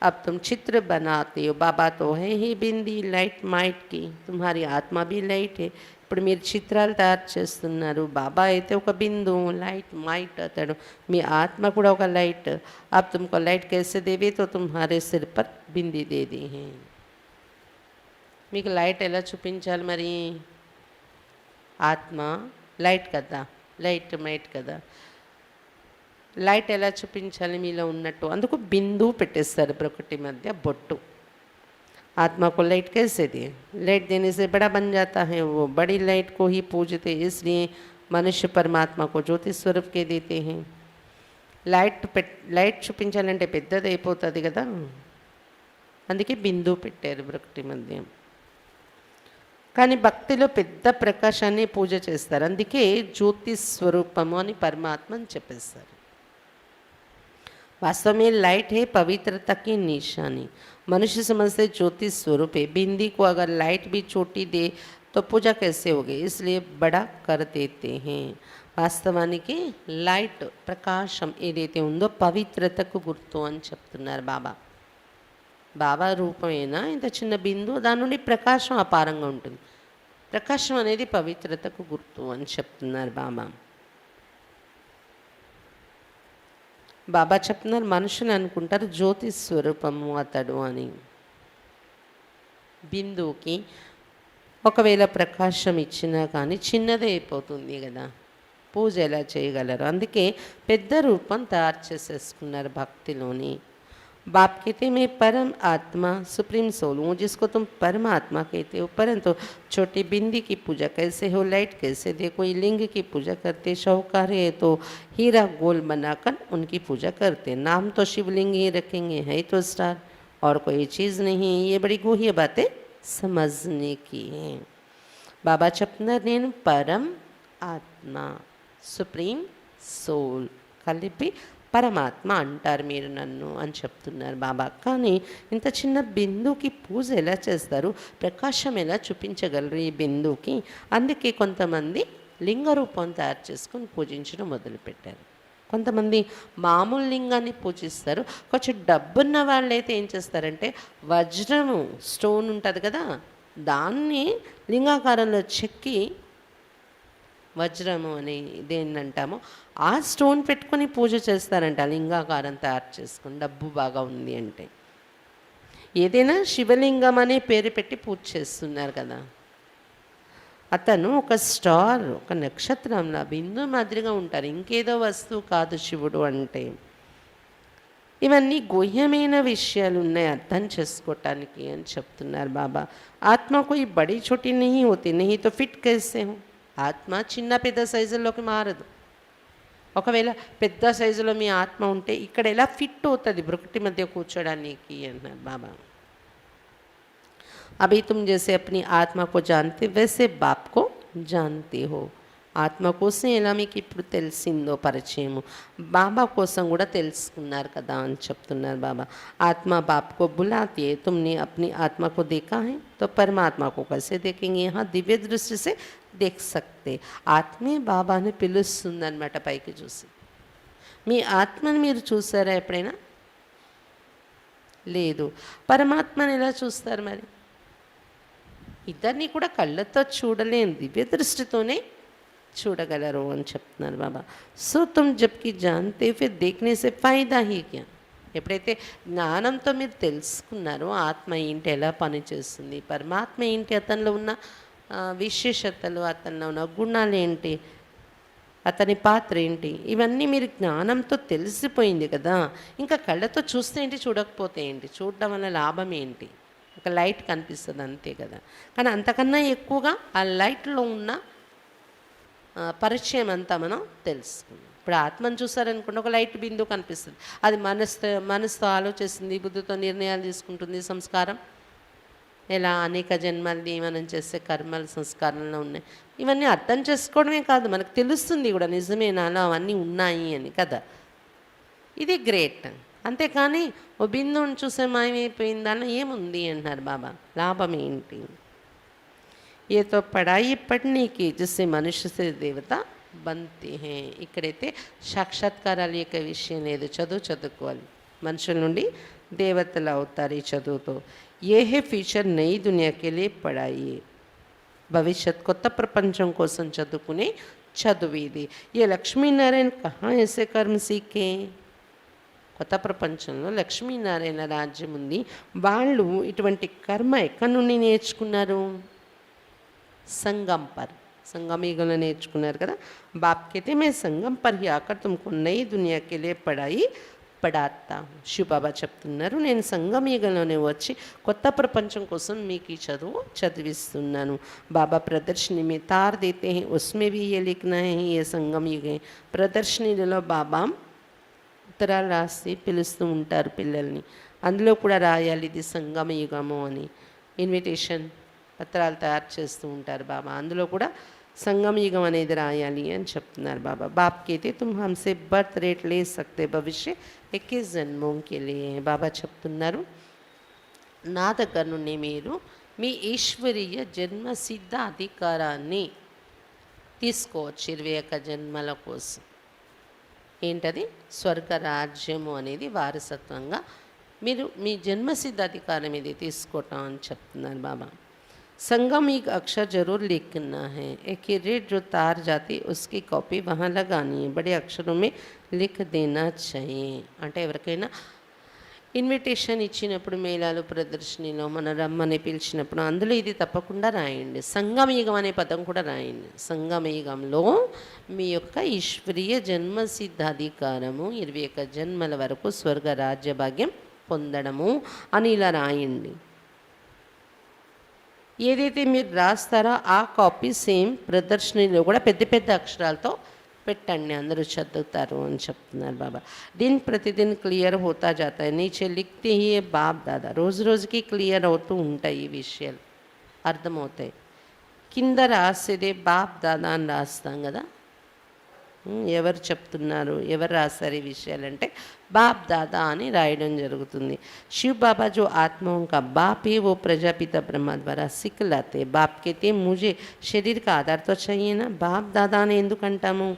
अब तुम चित्र बनाते हो, बाबा तो है ही बिंदी लाइट माइट की, तुम्हारी आत्मा भी लाइट है. ఇప్పుడు మీరు చిత్రాలు తయారు చేస్తున్నారు, బాబా అయితే ఒక బిందు లైట్ మైట్ అతడు, మీ ఆత్మ కూడా ఒక లైట్. अब तुमको लाइट कैसे देवे तो तुम्हारे सिर पर बिंदी दे दी है. మీకు లైట్ ఎలా చూపించాలి మరి? ఆత్మ లైట్ కదా, లైట్ మైట్ కదా, లైట్ ఎలా చూపించాలి మీలో ఉన్నట్టు? అందుకు బిందువు పెట్టేస్తారు ప్రకృతి మధ్య బొట్టు. आत्मा को लाइट कैसे दे? लाइट देने से बड़ा बन जाता है, वो बड़ी लाइट को ही पूजते, इसलिए मनुष्य परमात्मा को ज्योति स्वरूप के देते हैं. లైట్ చూపించాలంటే పెద్దది అయిపోతుంది కదా, అందుకే బిందువు పెట్టారు ప్రకృతి మధ్య. కానీ భక్తిలో పెద్ద ప్రకాశాన్ని పూజ చేస్తారు, అందుకే జ్యోతి స్వరూపము అని పరమాత్మని చెప్పేస్తారు. वास्तव में लाइट है पवित्रता की निशानी. मनुष्य समझते ज्योति स्वरूप है, बिंदी को अगर लाइट भी छोटी दे तो पूजा कैसे होगी, इसलिए बड़ा कर देते हैं. వాస్తవానికి లైట్ ప్రకాశం ఏదైతే ఉందో పవిత్రతకు గుర్తు అని చెప్తున్నారు బాబా. బాబా రూపమైనా ఇంత చిన్న బిందు, దాని నుండి ప్రకాశం అపారంగా ఉంటుంది. ప్రకాశం అనేది పవిత్రతకు గుర్తు అని చెప్తున్నారు బాబా. బాబా చెప్తున్నారు మనుషులు అనుకుంటారు జ్యోతి స్వరూపము అతడు అని. బిందువుకి ఒకవేళ ప్రకాశం ఇచ్చినా కానీ చిన్నదే అయిపోతుంది కదా, పూజ ఎలా చేయగలరు? అందుకే పెద్ద రూపం తయారు చేసేసుకున్నారు భక్తిలోని. बाप कहते मैं परम आत्मा सुप्रीम सोल हूँ, जिसको तुम परमात्मा कहते हो, परंतु छोटी बिंदी की पूजा कैसे हो, लाइट कैसे दे? कोई लिंग की पूजा करते, शाहूकार है तो हीरा गोल बनाकर उनकी पूजा करते, नाम तो शिवलिंग ही रखेंगे, है तो स्टार, और कोई चीज़ नहीं. ये बड़ी गुह्य बातें समझने की हैं. बाबा చెప్తున్నారు నేను పరం ఆత్మ సుప్రీం సోల్ కలిపి పరమాత్మ అంటారు మీరు నన్ను అని చెప్తున్నారు బాబా. కానీ ఇంత చిన్న బిందుకి పూజ ఎలా చేస్తారు, ప్రకాశం ఎలా చూపించగలరు ఈ బిందుకి? అందుకే కొంతమంది లింగ రూపం తయారు చేసుకొని పూజించడం మొదలుపెట్టారు. కొంతమంది మామూలు లింగాన్ని పూజిస్తారు. కొంచెం డబ్బున్న వాళ్ళైతే ఏం చేస్తారంటే వజ్రము స్టోన్ ఉంటుంది కదా, దాన్ని లింగాకారంలో చెక్కి వజ్రము అని దేన్ని అంటామో ఆ స్టోన్ పెట్టుకొని పూజ చేస్తారంట, లింగాకారం తయారు చేసుకొని డబ్బు బాగా ఉంది అంటే. ఏదైనా శివలింగం అనే పేరు పెట్టి పూజ చేస్తున్నారు కదా. అతను ఒక స్టార్, ఒక నక్షత్రంలా బిందు మాదిరిగా ఉంటారు, ఇంకేదో వస్తువు కాదు శివుడు అంటే. ఇవన్నీ గుహ్యమైన విషయాలు ఉన్నాయి అర్థం చేసుకోవటానికి అని చెప్తున్నారు బాబా. ఆత్మ కోయి బడి చోటి నహీ హోతి, నహీ తో ఫిట్ कैसे हो. ఆత్మ చిన్న పెద్ద సైజుల్లోకి మారదు. ఒకవేళ పెద్ద సైజులో మీ ఆత్మ ఉంటే ఇక్కడ ఎలా ఫిట్ అవుతుంది ప్రకృతి మధ్య కూర్చోడానికి అన్నారు బాబా. అభి తుమ్ జైసే అప్ని ఆత్మ కో జాన్తే వైసే బాప్ కో జాన్తే హో. ఆత్మ కోసం ఎలా మీకు ఇప్పుడు తెలిసిందో పరిచయము, బాబా కోసం కూడా తెలుసుకున్నారు కదా అని చెప్తున్నారు బాబా. ఆత్మ బాప్ కో బులాతే, తుమ్నే అప్ని ఆత్మ కో దేఖా హై తో పరమాత్మ కో కైసే దేఖేంగే, యహా దివ్య దృష్టి సే దేఖ్ సక్తే. ఆత్మే బాబాని పిలుస్తుందన్నమాట పైకి చూసి. మీ ఆత్మని మీరు చూసారా ఎప్పుడైనా? లేదు. పరమాత్మని ఎలా చూస్తారు మరి? ఇద్దరిని కూడా కళ్ళతో చూడలేని దివ్య దృష్టితోనే చూడగలరు అని చెప్తున్నారు బాబా. So Tum జబ్కి జాన్తే Phir దేఖ్నే say ఫైదా he క్యా. ఎప్పుడైతే జ్ఞానంతో మీరు తెలుసుకున్నారో ఆత్మ ఏంటి, ఎలా పనిచేస్తుంది, పరమాత్మ ఏంటి, అతనిలో ఉన్న విశేషతలు, అతనిలో ఉన్న గుణాలు ఏంటి, అతని పాత్ర ఏంటి, ఇవన్నీ మీరు జ్ఞానంతో తెలిసిపోయింది కదా. ఇంకా కళ్ళతో చూస్తే ఏంటి, చూడకపోతే ఏంటి, చూడడం వల్ల లాభం ఏంటి? ఒక లైట్ కనిపిస్తుంది అంతే కదా. కానీ అంతకన్నా ఎక్కువగా ఆ లైట్లో ఉన్న పరిచయం అంతా మనం తెలుసుకున్నాం. ఇప్పుడు ఆత్మను చూసారనుకోండి, ఒక లైట్ బిందువు కనిపిస్తుంది. అది మనసుతో ఆలోచిస్తుంది, బుద్ధితో నిర్ణయాలు తీసుకుంటుంది. సంస్కారం ఎలా అనేక జన్మల్ని మనం చేసే కర్మల సంస్కారంలో ఉన్నాయి. ఇవన్నీ అర్థం చేసుకోవడమే కాదు, మనకు తెలుస్తుంది కూడా నిజమేనా అలా అవన్నీ ఉన్నాయి అని కదా. ఇది గ్రేట్. అంతేకాని ఓ బిందువుని చూసే మాయమైపోయిందని ఏముంది అంటున్నారు బాబా. లాభం ఏంటి? ये तो पढ़ाई पढ़ने की जिससे मनुष्य से देवता बनते हैं. ఇక్కడైతే సాక్షాత్కారాల యొక్క విషయం లేదు, చదువుకోవాలి. మనుషుల నుండి దేవతలు అవుతారు ఈ చదువుతో. ఏ హే ఫ్యూచర్ నई दुनिया के लिए पढ़ाई. భవిష్యత్ కొత్త ప్రపంచం కోసం చదువుకునే చదువు ఇది. ఏ లక్ష్మీనారాయణ కహా ऐसे कर्म सीखे. కొత్త ప్రపంచంలో లక్ష్మీనారాయణ రాజ్యం ఉంది. వాళ్ళు ఇటువంటి కర్మ ఎక్కడి నుండి నేర్చుకున్నారు? సంగం పర్, సంగమీగంలో నేర్చుకున్నారు కదా. బాప్ कहते मैं संगम पर ही आकर तुमको नई दुनिया के लिए पढ़ाई पढ़ाता हूँ. శివబాబా చెప్తున్నారు, నేను సంగమీగంలోనే వచ్చి కొత్త ప్రపంచం కోసం మీకు ఈ చదువు చదివిస్తున్నాను. బాబా ప్రదర్శని में तार देते हैं, उसमें भी ये लिखना है ये संगम युग है. ప్రదర్శనలో బాబా ఉత్తరాలు రాసి పిలుస్తూ ఉంటారు పిల్లల్ని. అందులో కూడా రాయాలి ఇది సంగమయుగము అని. ఇన్విటేషన్ పత్రాలు తయారు చేస్తూ ఉంటారు బాబా. అందులో కూడా సంగమయుగం అనేది రాయాలి అని చెప్తున్నారు బాబా. బాప్ कहते तुम हमसे बर्थ रेट ले सकते भविष्य 21 जन्मों के लिए. బాబా చెప్తున్నారు, నా దగ్గర నుండి మీరు మీ ఈశ్వరీయ జన్మ సిద్ధ అధికారాన్ని తీసుకోవచ్చు 21 జన్మల కోసం. ఏంటది? స్వర్గరాజ్యము అనేది వారసత్వంగా మీరు మీ జన్మసిద్ధ అధికారం ఇది తీసుకోవటం అని చెప్తున్నారు బాబా. संगम एक अक्षर जरूर लिखना है. एक ही रेट जो तार जाती उसकी कॉपी वहाँ लगानी है. बड़े अक्षरों में लिख देना चाहिए. అంటే ఎవరికైనా ఇన్విటేషన్ ఇచ్చినప్పుడు, మేళాలు ప్రదర్శనలో మన రమ్మని పిలిచినప్పుడు అందులో ఇది తప్పకుండా రాయండి. సంగమయుగం అనే పదం కూడా రాయండి. సంగమయుగంలో మీ యొక్క ఈశ్వరీయ జన్మసిద్ధాధికారము 21 జన్మల వరకు స్వర్గ రాజ్య భాగ్యం పొందడము అని ఇలా రాయండి. ఏదైతే మీరు రాస్తారో ఆ కాపీ సేమ్ ప్రదర్శనలో కూడా పెద్ద పెద్ద అక్షరాలతో పెట్టండి, అందరూ చదువుతారు అని చెప్తున్నారు బాబా. दिन प्रतिदिन క్లియర్ होता जाता है. नीचे लिखते ही बाप दादा. రోజు రోజుకి క్లియర్ అవుతూ ఉంటాయి ఈ విషయాలు, అర్థమవుతాయి. కింద రాసేదే బాప్ దాదా అని రాస్తాం కదా. ఎవరు చెప్తున్నారు, ఎవరు రాస్తారు ఈ విషయాలంటే बाप दादा అని రాయడం జరుగుతుంది. शिव बाबा जो आत्माओं का बाप है वो प्रजापिता ब्रह्मा द्वारा सिखलाते. बाप कहते मुझे शरीर का आधार तो चाहिए ना. बाप दादा అని ఎందుకు అంటాము?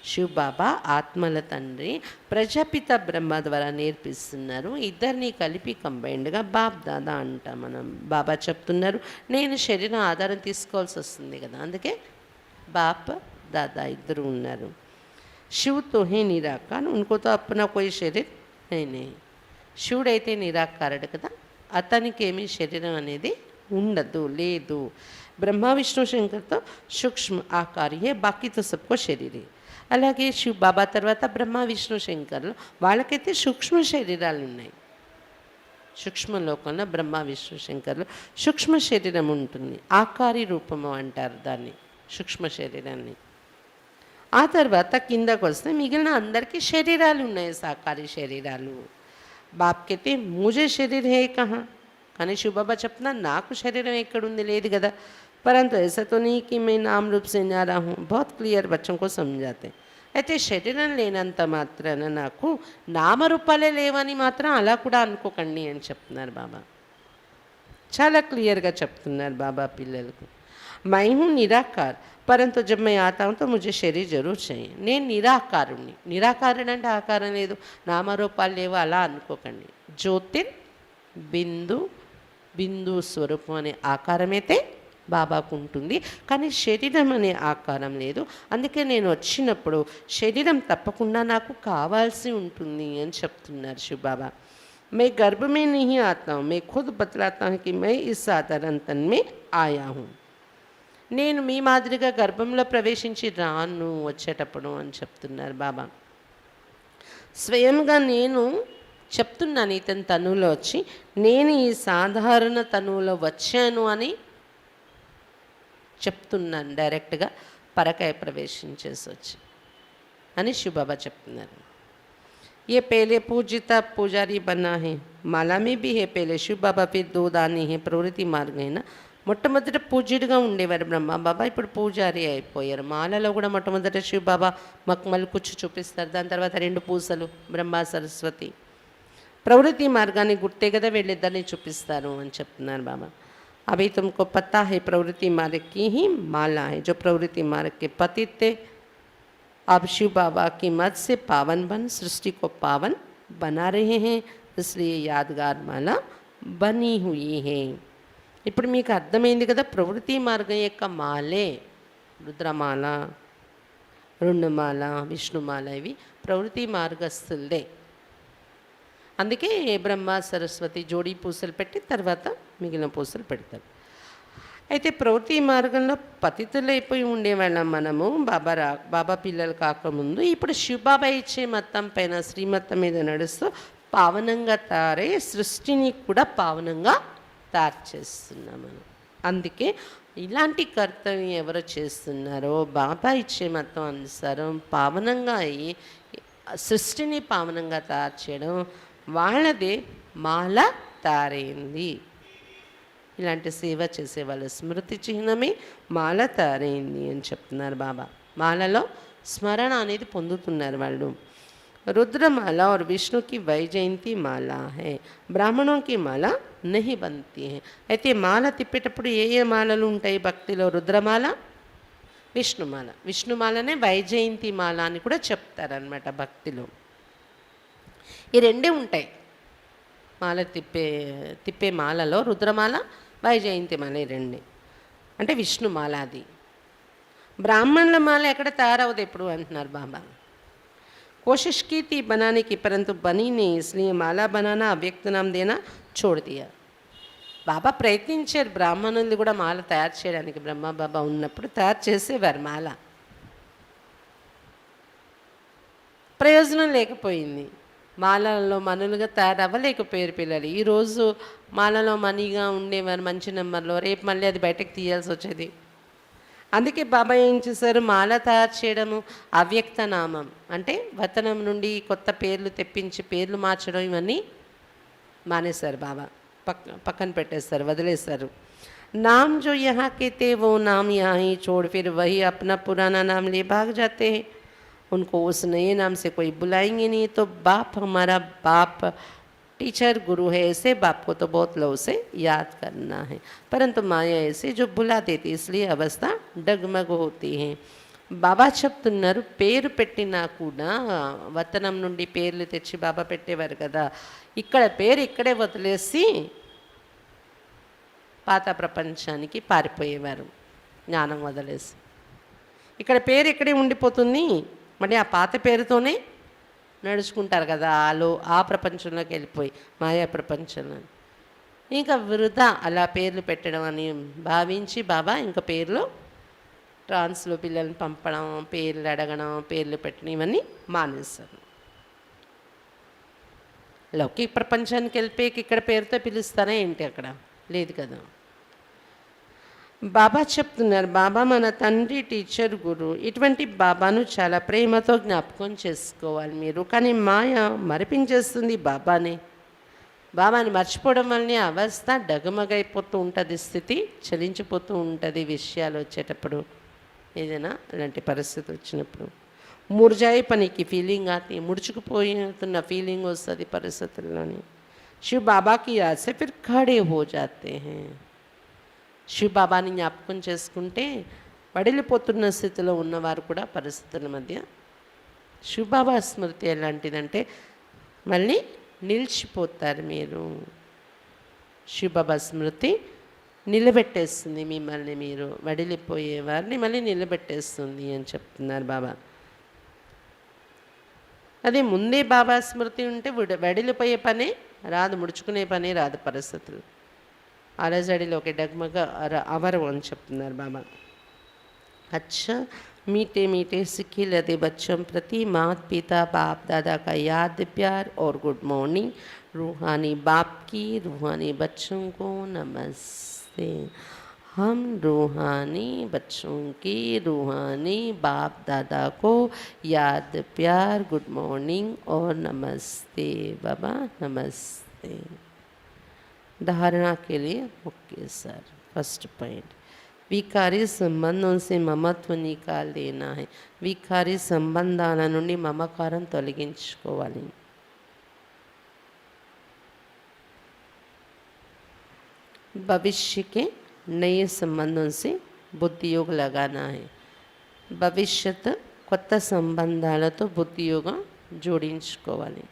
శివ్ బాబా ఆత్మల తండ్రి ప్రజాపిత బ్రహ్మ ద్వారా నేర్పిస్తున్నారు. ఇద్దరిని కలిపి కంబైన్డ్గా బాప్ దాదా అంటాం మనం. బాబా చెప్తున్నారు, నేను శరీరం ఆధారం తీసుకోవాల్సి వస్తుంది కదా, అందుకే బాప్ దాదా ఇద్దరు ఉన్నారు. शिव तो है निराकार, उनको तो अपना कोई शरीर नहीं. శివుడైతే నిరాకారుడు కదా, అతనికి ఏమీ శరీరం అనేది ఉండదు, లేదు. బ్రహ్మ విష్ణు శంకర్తో సూక్ష్మ ఆకార్యే, బాకీతో సబ్కో శరీరే. అలాగే శివ్ బాబా తర్వాత బ్రహ్మ విష్ణు శంకర్లు వాళ్ళకైతే సూక్ష్మ శరీరాలు ఉన్నాయి. సూక్ష్మ లోకంలో బ్రహ్మ విష్ణు శంకర్లు సూక్ష్మ శరీరం ఉంటుంది. ఆకారి రూపము అంటారు దాన్ని, సూక్ష్మ శరీరాన్ని. ఆ తర్వాత కిందకు వస్తే మిగిలిన అందరికీ శరీరాలు ఉన్నాయి, సాకారి శరీరాలు. బాప్కైతే ముజే శరీర్ హే కహా. కానీ శివబాబా చెప్తున్నా నాకు శరీరం ఎక్కడుంది, లేదు కదా. పరంతు ऐसा तो नहीं कि मैं नाम रूप से न्यारा हूँ. बहुत क्लियर बच्चों को समझाते. అయితే శరీరం లేనంత మాత్రాన నాకు నామరూపాలే లేవని మాత్రం అలా కూడా అనుకోకండి అని చెప్తున్నారు బాబా. చాలా క్లియర్గా చెప్తున్నారు బాబా పిల్లలకు. मैं हूँ निराकार, परंतु जब मैं आता हूँ तो मुझे शरीर जरूर चाहिए. నేను నిరాకారుణ్ణి. నిరాకారుడు అంటే ఆకారం లేదు, నామరూపాలు లేవు అలా అనుకోకండి. జ్యోతిర్ బిందు, బిందు స్వరూపం అనే ఆకారమైతే బాబాకు ఉంటుంది, కానీ శరీరం అనే ఆకారం లేదు. అందుకే నేను వచ్చినప్పుడు శరీరం తప్పకుండా నాకు కావాల్సి ఉంటుంది అని చెప్తున్నారు శివబాబా. मैं गर्भ में नहीं आता हूँ, मैं खुद बतलाता हूँ कि मैं इस साधारण तन में आया हूँ. నేను మీ మాదిరిగా గర్భంలో ప్రవేశించి రాను వచ్చేటప్పుడు అని చెప్తున్నారు బాబా. స్వయంగా నేను చెప్తున్నాను ఇతని తనువులో వచ్చి, నేను ఈ సాధారణ తనువులో వచ్చాను అని చెప్తున్నాను డైరెక్ట్గా పరకాయ ప్రవేశించేసి వచ్చి. అని శివబాబా చెప్తున్నారు. ये पहले पूजिता पुजारी बना है, माला में भी है पहले शिव बाबा, फिर दो दानी है, ప్రవృత్తి మార్గం అయినా మొట్టమొదట పూజ్యుడిగా ఉండేవారు బ్రహ్మబాబా, ఇప్పుడు పూజారి అయిపోయారు. మాలలో కూడా మొట్టమొదట శివబాబా మక్మల్ కుచ్చు చూపిస్తారు, దాని తర్వాత 2 పూసలు బ్రహ్మ సరస్వతి. ప్రవృత్తి మార్గాన్ని గుర్తే కదా వీళ్ళిద్దరిని చూపిస్తారు అని చెప్తున్నారు బాబా. अभी तुमको पता है प्रवृत्ति मार्ग की ही माला है, जो प्रवृत्ति मार्ग के पतित थे अब शिव बाबा की मत से पावन बन सृष्टि को पावन बना रहे हैं, इसलिए यादगार माला बनी हुई है. ఇప్పుడు మీకు అర్థమైంది కదా, ప్రవృత్తి మార్గం యొక్క మాలే రుద్రమాల, రుండుమాల, విష్ణుమాల ఇవి ప్రవృత్తి మార్గస్థులదే. అందుకే బ్రహ్మ సరస్వతి జోడీ పూసలు పెట్టి తర్వాత మిగిలిన పూసలు పెడతారు. అయితే ప్రవృత్తి మార్గంలో పతితులైపోయి ఉండేవాళ్ళం మనము బాబా పిల్లలు కాకముందు. ఇప్పుడు శివబాబా ఇచ్చే మొత్తం పైన శ్రీమతం మీద నడుస్తూ పావనంగా తారే సృష్టిని కూడా పావనంగా తయారు చేస్తున్నాం మనం. అందుకే ఇలాంటి కర్తవ్యం ఎవరు చేస్తున్నారో బాబా ఇచ్చే మతం అనుసారం పావనంగా అయ్యి సృష్టిని పావనంగా తయారు చేయడం వాళ్ళదే మాల తారైంది. ఇలాంటి సేవ చేసే వాళ్ళ స్మృతి చిహ్నమే మాల తారైంది అని చెప్తున్నారు బాబా. మాలలో స్మరణ అనేది పొందుతున్నారు వాళ్ళు. रुद्रमाला और विष्णु की వైజయంతి మాలా హై, బ్రాహ్మణోं की మాల नहीं बनती है. అయితే మాల తిప్పేటప్పుడు ఏ ఏ మాలలు ఉంటాయి భక్తిలో? రుద్రమాల, విష్ణుమాల. విష్ణుమాలనే వైజయంతి మాల అని కూడా చెప్తారనమాట భక్తిలో. ఈ రెండే ఉంటాయి మాల తిప్పే మాలలో, రుద్రమాల, వైజయంతి మాల, ఈ రెండే. అంటే విష్ణుమాల అది. బ్రాహ్మణుల మాల ఎక్కడ తయారవదు ఎప్పుడు అంటున్నారు బాబా. कोशिश की थी बनाने की परंतु बनी नहीं, इसलिए माला बनाना अव्यक्त नाम देना छोड़ दिया. బాబా ప్రయత్నించారు బ్రాహ్మణులు కూడా మాల తయారు చేయడానికి. బ్రహ్మ బాబా ఉన్నప్పుడు తయారు చేసేవారు మాల, ప్రయోజనం లేకపోయింది. మాలలో మనులుగా తయారవ్వలేకపోయారు పిల్లలు. ఈరోజు మాలలో మనీగా ఉండేవారు మంచి నెంబర్లో, రేపు మళ్ళీ అది బయటకు తీయాల్సి వచ్చేది. అందుకే బాబా ఏం చేశారు, మాల తయారు చేయడము అవ్యక్త నామం అంటే వతనం నుండి కొత్త పేర్లు తెప్పించి పేర్లు మార్చడం ఇవన్నీ మానేశారు బాబా. పక్కన పెట్టేస్తారు, వదిలేస్తారు. नाम जो यहाँ के थे वो नाम यहाँ ही छोड़ फिर वही अपना पुराना नाम ले भाग जाते हैं. उनको उस नए नाम से कोई बुलाएंगे नहीं. तो बाप हमारा बाप टीचर गुरु है, ऐसे बाप को तो बहुत लव से याद करना है. परंतु माया ऐसे जो बुला देती, इसलिए अवस्था डगमग होती है. బాబా చెప్తున్నారు, పేరు పెట్టినా కూడా వతనం నుండి పేర్లు తెచ్చి బాబా పెట్టేవారు కదా, ఇక్కడ పేరు ఇక్కడే వదిలేసి పాత ప్రపంచానికి పారిపోయేవారు. జ్ఞానం వదిలేసి ఇక్కడ పేరు ఇక్కడే ఉండిపోతుంది, మళ్ళీ ఆ పాత పేరుతోనే నడుచుకుంటారు కదా, ఆ ప్రపంచంలోకి వెళ్ళిపోయి మాయా ప్రపంచంలో. ఇంకా వృధా అలా పేర్లు పెట్టడం అని భావించి బాబా ఇంకా పేర్లు ట్రాన్స్లో పిల్లల్ని పంపడం, పేర్లు అడగడం, పేర్లు పెట్టడం ఇవన్నీ మానేస్తారు. లౌకిక ప్రపంచానికి వెళ్ళిపోయి ఇక్కడ పేరుతో పిలుస్తారా ఏంటి? అక్కడ లేదు కదా. బాబా చెప్తున్నారు, బాబా మన తండ్రి, టీచర్, గురు. ఇటువంటి బాబాను చాలా ప్రేమతో జ్ఞాపకం చేసుకోవాలి మీరు. కానీ మాయ మరిపించేస్తుంది బాబాని. బాబాని మర్చిపోవడం వల్లనే అవస్థ డగమగైపోతూ ఉంటుంది, స్థితి చలించిపోతూ ఉంటుంది. విషయాలు వచ్చేటప్పుడు ఏదైనా అలాంటి పరిస్థితి వచ్చినప్పుడు ముర్జాయి పనికి ఫీలింగ్ ఆతి, ముడుచుకుపోతున్న ఫీలింగ్ వస్తుంది పరిస్థితుల్లోని. శివ బాబాకి యాద్ సే ఫిర్ ఖడే హో జాతే హై. శివ బాబాని జ్ఞాపకం చేసుకుంటే వడిలిపోతున్న స్థితిలో ఉన్నవారు కూడా పరిస్థితుల మధ్య శివ బాబా స్మృతి ఎలాంటిదంటే మళ్ళీ నిలిచిపోతారు మీరు. శివ బాబా స్మృతి నిలబెట్టేస్తుంది మిమ్మల్ని, మీరు వడిలిపోయే వారిని మళ్ళీ నిలబెట్టేస్తుంది అని చెప్తున్నారు బాబా. అదే ముందే బాబా స్మృతి ఉంటే వడిలిపోయే పనే రాదు, ముడుచుకునే పనే రాదు పరిస్థితులు. అలజడిలోకి డగ్మగ అవరు అని చెప్తున్నారు బాబా. अच्छा मीठे मीठे सिक्के लदे बच्चों प्रति माता पिता बाप दादा का याद प्यार और गुड मॉर्निंग. रूहानी बाप की रूहानी बच्चों को नमस्ते. हम रूहानी बच्चों की रूहानी बाप दादा को याद प्यार गुड मॉर्निंग और नमस्ते बाबा नमस्ते। धारणा के लिए okay sir. First point, Vikari సంబంధం से మమత్వం నికాల్ దేనా है। వికారి సంబంధాల నుండి మమకారం తొలగించుకోవాలి। भविष्य के नए संबंधों से बुद्धि योग लगाना है। భవిష్యత్ కొత్త సంబంధాలతో బుద్ధి యోగం జోడించుకోవాలి।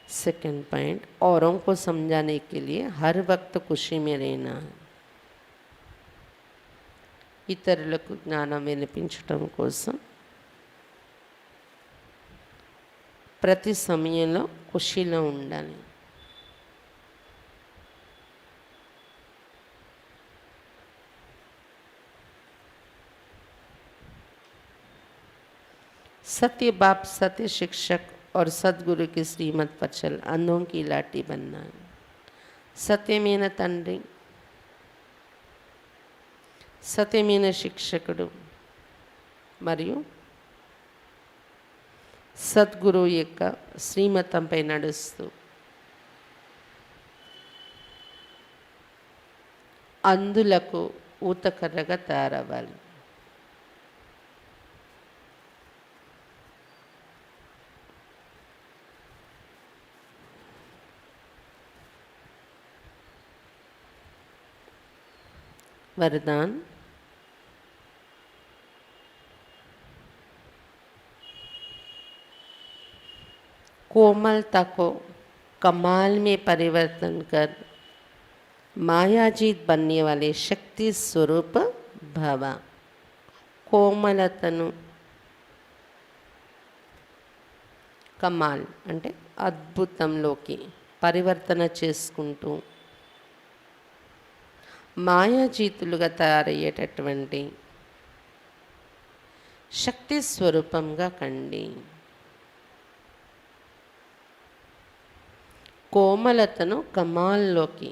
सेकंड पॉइंट, औरों को समझाने के लिए हर वक्त खुशी में रहना है। ఇతరులకు జ్ఞానం వినిపించటం కోసం ప్రతి సమయంలో ఖుషీలో ఉండాలి। सत्य बाप सत्य शिक्षक और सद्गुरु की श्रीमत पर चल अंधों की लाठी बनना है। సత్యమైన తండ్రి సత్యమైన శిక్షకుడు మరియు సద్గురు యొక్క శ్రీమతంపై నడుస్తూ అందులకు ఊతకర్రగా తయారవ్వాలి। वरदान, कोमलता को कमाल में परिवर्तन कर मायाजीत बनने वाले शक्ति स्वरूप भव। కోమలతను కమాల్ అంటే అద్భుతంలోకి పరివర్తన చేసుకుంటూ మాయాజీతులుగా తయారయ్యేటటువంటి శక్తి స్వరూపంగా కండి। కోమలతను కమాల్లోకి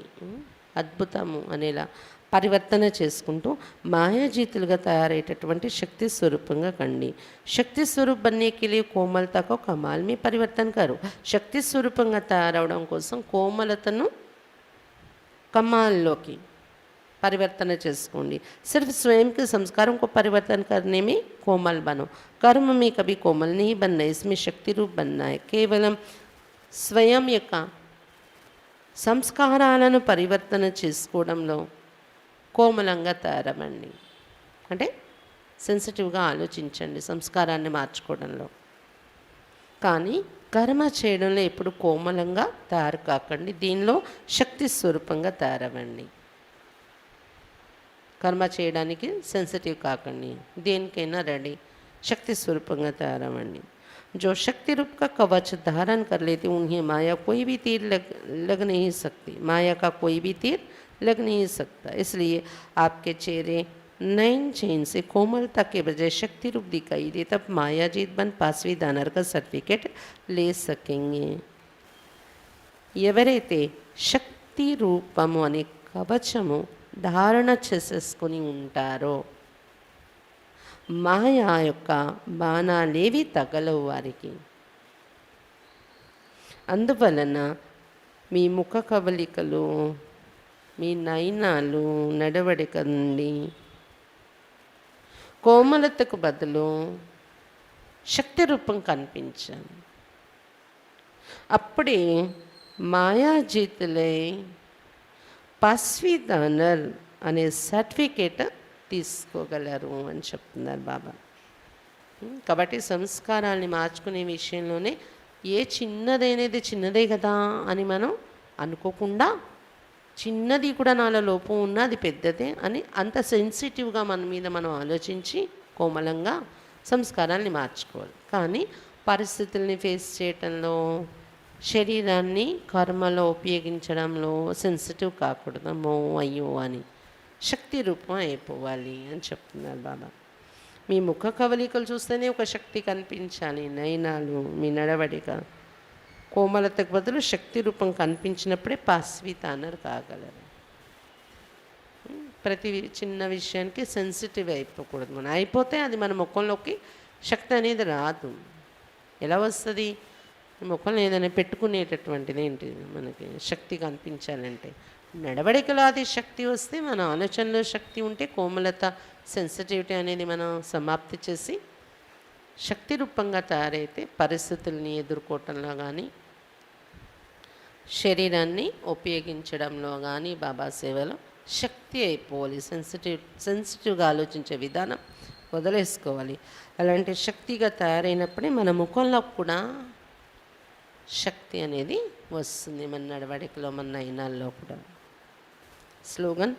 అద్భుతము అనేలా పరివర్తన చేసుకుంటూ మాయాజీతులుగా తయారయ్యేటటువంటి శక్తి స్వరూపంగా కండి। శక్తి స్వరూప్ बनने के लिए कोमलता को कमाल में परिवर्तन करो। శక్తి స్వరూపంగా తయారవడం కోసం కోమలతను కమాల్లోకి परिवर्तन చేసుకోండి। सिर्फ स्वयं के संस्कारों को परिवर्तन करने में कोमल बनो। कर्म में कभी कोमल नहीं बनना है, इसमें शक्ति रूप बनना है। కేవలం స్వయం యొక్క సంస్కారాలను పరివర్తన చేసుకోవడంలో కోమలంగా తయారవ్వండి। అంటే సెన్సిటివ్గా ఆలోచించండి సంస్కారాన్ని మార్చుకోవడంలో, కానీ కర్మ చేయడంలో ఎప్పుడు కోమలంగా తయారు కాకండి। దీనిలో శక్తి స్వరూపంగా తయారవ్వండి। కర్మ చేయడానికి సెన్సిటివ్ కాకండి, దేనికైనా రెడీ శక్తి స్వరూపంగా తయారవ్వండి। जो शक्ति रूप का कवच धारण कर लेते उन्हें माया कोई भी तीर लग नहीं सकती। माया का कोई भी तीर लग नहीं सकता। इसलिए आपके चेहरे नैन चैन से कोमलता के बजाय शक्ति रूप दिखाई दे, तब माया जीत बन 5वीं दानर का सर्टिफिकेट ले सकेंगे। ఎవరైతే శక్తి రూపము అనే కవచము ధారణ చేసేసుకొని ఉంటారో మాయా యొక్క బాణాలేవి తగలవు వారికి। అందువలన మీ ముఖ కవలికలు, మీ నయనాలు, నడవడిక నుండి కోమలతకు బదులు శక్తి రూపం కనిపించాలి। అప్పుడే మాయాజీతులై 5वीं దానర్ అనే సర్టిఫికేట్ తీసుకోగలరు అని చెప్తున్నారు బాబా। కాబట్టి సంస్కారాన్ని మార్చుకునే విషయంలోనే ఏ చిన్నదైనది చిన్నదే కదా అని మనం అనుకోకుండా, చిన్నది కూడా నాలో లోపం ఉన్న అది పెద్దదే అని అంత సెన్సిటివ్గా మన మీద మనం ఆలోచించి కోమలంగా సంస్కారాన్ని మార్చుకోవాలి। కానీ పరిస్థితుల్ని ఫేస్ చేయటంలో, శరీరాన్ని కర్మలో ఉపయోగించడంలో సెన్సిటివ్ కాకూడదు। అమ్మో అయ్యో అని శక్తి రూపం అయిపోవాలి అని చెప్తున్నారు బాబా. మీ ముఖ కవలికలు చూస్తేనే ఒక శక్తి కనిపించాలి. నయనాలు, మీ నడవడిక, కోమలతకు బదులు శక్తి రూపం కనిపించినప్పుడే పాస్వితానర్ కాగలరు. ప్రతి చిన్న విషయానికి సెన్సిటివ్ అయిపోకూడదు. మనం అయిపోతే అది మన ముఖంలోకి శక్తి అనేది రాదు. ఎలా వస్తుంది? ముఖంలో ఏదైనా పెట్టుకునేటటువంటిది ఏంటి? మనకి శక్తి కనిపించాలంటే నడవడికలో అది శక్తి వస్తే, మన ఆలోచనలో శక్తి ఉంటే, కోమలత, సెన్సిటివిటీ అనేది మనం సమాప్తి చేసి శక్తి రూపంగా తయారైతే పరిస్థితుల్ని ఎదుర్కోవటంలో కానీ, శరీరాన్ని ఉపయోగించడంలో కానీ బాబా సేవలో శక్తి అయిపోవాలి. సెన్సిటివ్గా ఆలోచించే విధానం వదిలేసుకోవాలి. అలాంటి శక్తిగా తయారైనప్పుడే మన ముఖంలో కూడా శక్తి అనేది వస్తుంది, మన నడవడికలో, మన నయనాల్లో కూడా. स्लोगन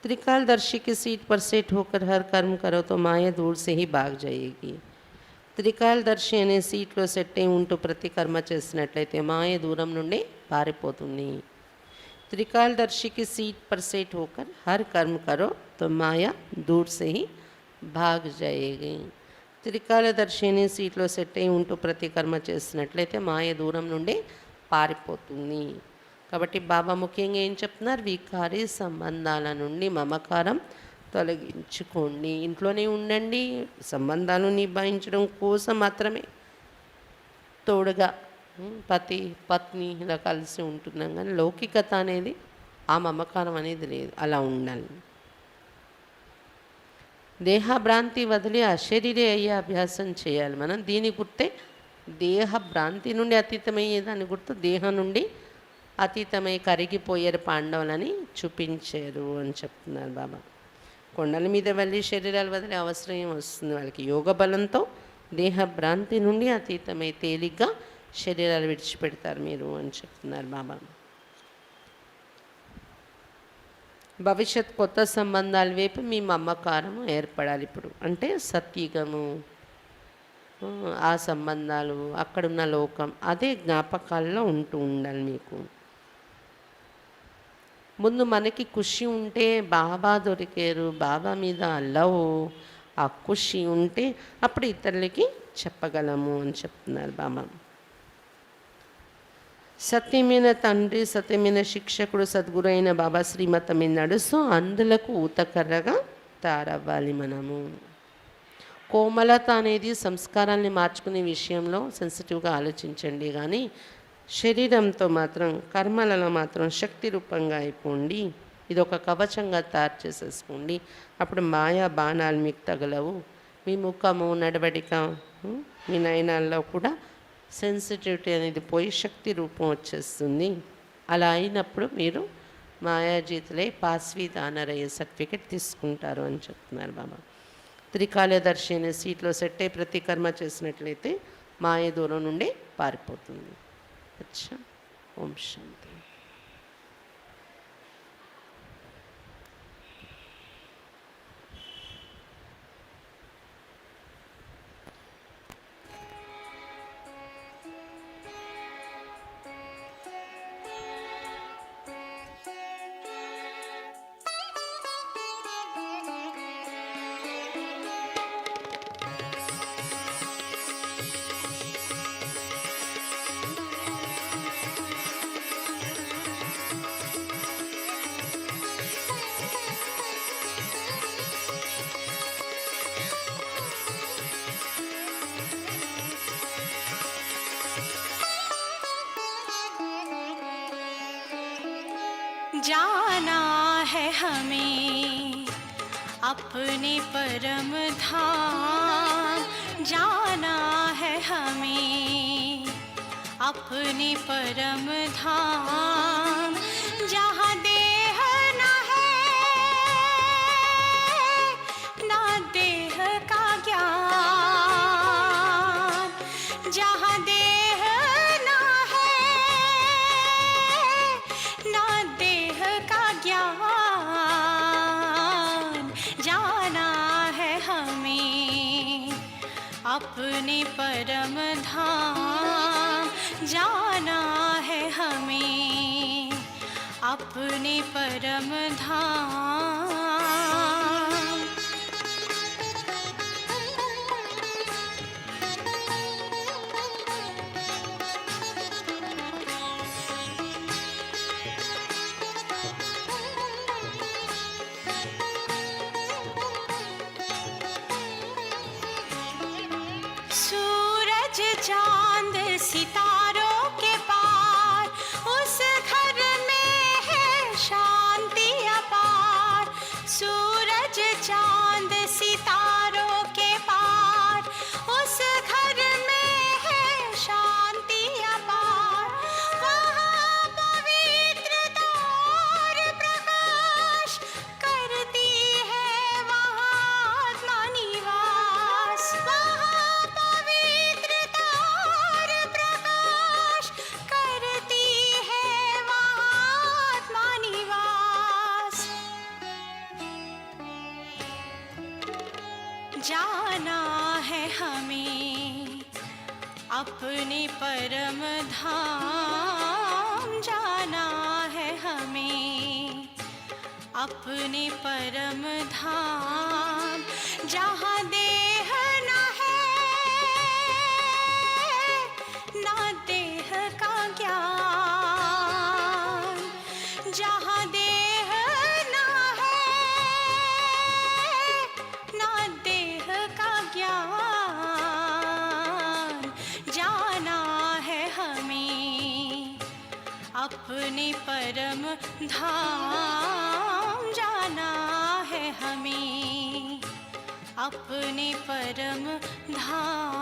त्रिकालदर्शी की सीट पर सेट होकर हर कर्म करो तो माया दूर से ही भाग जाएगी. త్రికాలదర్శి అనే సీట్లో సెట్ అయి ఉంటూ ప్రతి కర్మ చేసినట్లయితే మాయ దూరం నుండి పారిపోతుంది. త్రికాలదర్శికి సీట్ పర్ సెట్ హోకర్ హర్ కర్మ కరో తో మాయా దూర్ సే హీ భాగ్ జాయేగి. త్రికాలదర్శి అనే సీట్లో సెట్ అయి ఉంటూ ప్రతి కర్మ చేసినట్లయితే మాయ దూరం నుండి పారిపోతుంది. కాబట్టి బాబా ముఖ్యంగా ఏం చెప్తున్నారు? వికారీ సంబంధాల నుండి మమకారం తొలగించుకోండి. ఇంట్లోనే ఉండండి, సంబంధాలు నిభాయించడం కోసం మాత్రమే తోడుగా పతి పత్ని ఇలా కలిసి ఉంటున్నాం, కానీ లౌకికత అనేది, ఆ మమకారం అనేది లేదు. అలా ఉండాలి. దేహభ్రాంతి వదిలి అశరీరే అయ్యే అభ్యాసం చేయాలి మనం. దీని గుర్తే దేహభ్రాంతి నుండి అతీతమయ్యేదాన్ని గుర్తు దేహం నుండి అతీతమై కరిగిపోయారు పాండవులని చూపించారు అని చెప్తున్నారు బాబా. కొండల మీద వెళ్ళి శరీరాలు వదిలే అవసరం వస్తుంది వాళ్ళకి. యోగ బలంతో దేహభ్రాంతి నుండి అతీతమై తేలిగ్గా శరీరాలు విడిచిపెడతారు మీరు అని చెప్తున్నారు బాబా. భవిష్యత్ కొత్త సంబంధాల వైపు మీ మమకారం ఏర్పడాలి. ఇప్పుడు అంటే సత్యుగము, ఆ సంబంధాలు, అక్కడున్న లోకం, అదే జ్ఞాపకాల్లో ఉంటూ ఉండాలి మీకు. ముందు మనకి ఖుషి ఉంటే బాబా దొరికారు, బాబా మీద లవ్, ఆ ఖుషి ఉంటే అప్పుడు ఇతరులకి చెప్పగలము అని చెప్తున్నారు బాబా. సత్యమైన తండ్రి, సత్యమైన శిక్షకుడు, సద్గురు అయిన బాబా శ్రీమతం మీద నడుస్తూ అందులకు ఊతకర్రగా తయారవ్వాలి మనము. కోమలత అనేది సంస్కారాన్ని మార్చుకునే విషయంలో సెన్సిటివ్గా ఆలోచించండి, కానీ శరీరంతో మాత్రం, కర్మలలో మాత్రం శక్తి రూపంగా అయిపోండి. ఇది ఒక కవచంగా తయారు చేసేసుకోండి. అప్పుడు మాయా బాణాలు మీకు తగలవు. మీ ముఖము, నడవడిక, మీ నయనాల్లో కూడా సెన్సిటివిటీ అనేది పోయి శక్తి రూపం వచ్చేస్తుంది. అలా అయినప్పుడు మీరు మాయాజీతులై పాస్వీదానరయ్యే సర్టిఫికెట్ తీసుకుంటారు అని చెప్తున్నారు బాబా. త్రికాలదర్శి అనే సీట్లో సెట్ అయి ప్రతి కర్మ చేసినట్లయితే మాయ దూరం నుండి పారిపోతుంది. अच्छा, ओम शांति. जाना है हमें अपने परम धाम, जाना है हमें अपने परम धाम, जहाँ देह न है ना देह का ज्ञान, जहाँ देह न है ना देह का ज्ञान, जाना है हमें अपने परम धाम, जाना है हमें अपने परम धाम. सूरज चांद सितारों के पार, उस घर में है शांति अपार। सूरज चांद सितारों के पार, उस घर में है शांति अपार। वहाँ पवित्रता और प्रकाश करती है वहाँ आत्मा निवास। वहाँ पवित्रता और प्रकाश करती है वहाँ आत्मा निवास। जाना है हमें अपने परम धाम, जाना है हमें अपने परम धाम, जहाँ देह न है ना देह का ज्ञान। जहाँ देह न है ना देह का ज्ञान। जाना है हमें अपने परम धाम, जाना है हमें अपने परम धाम।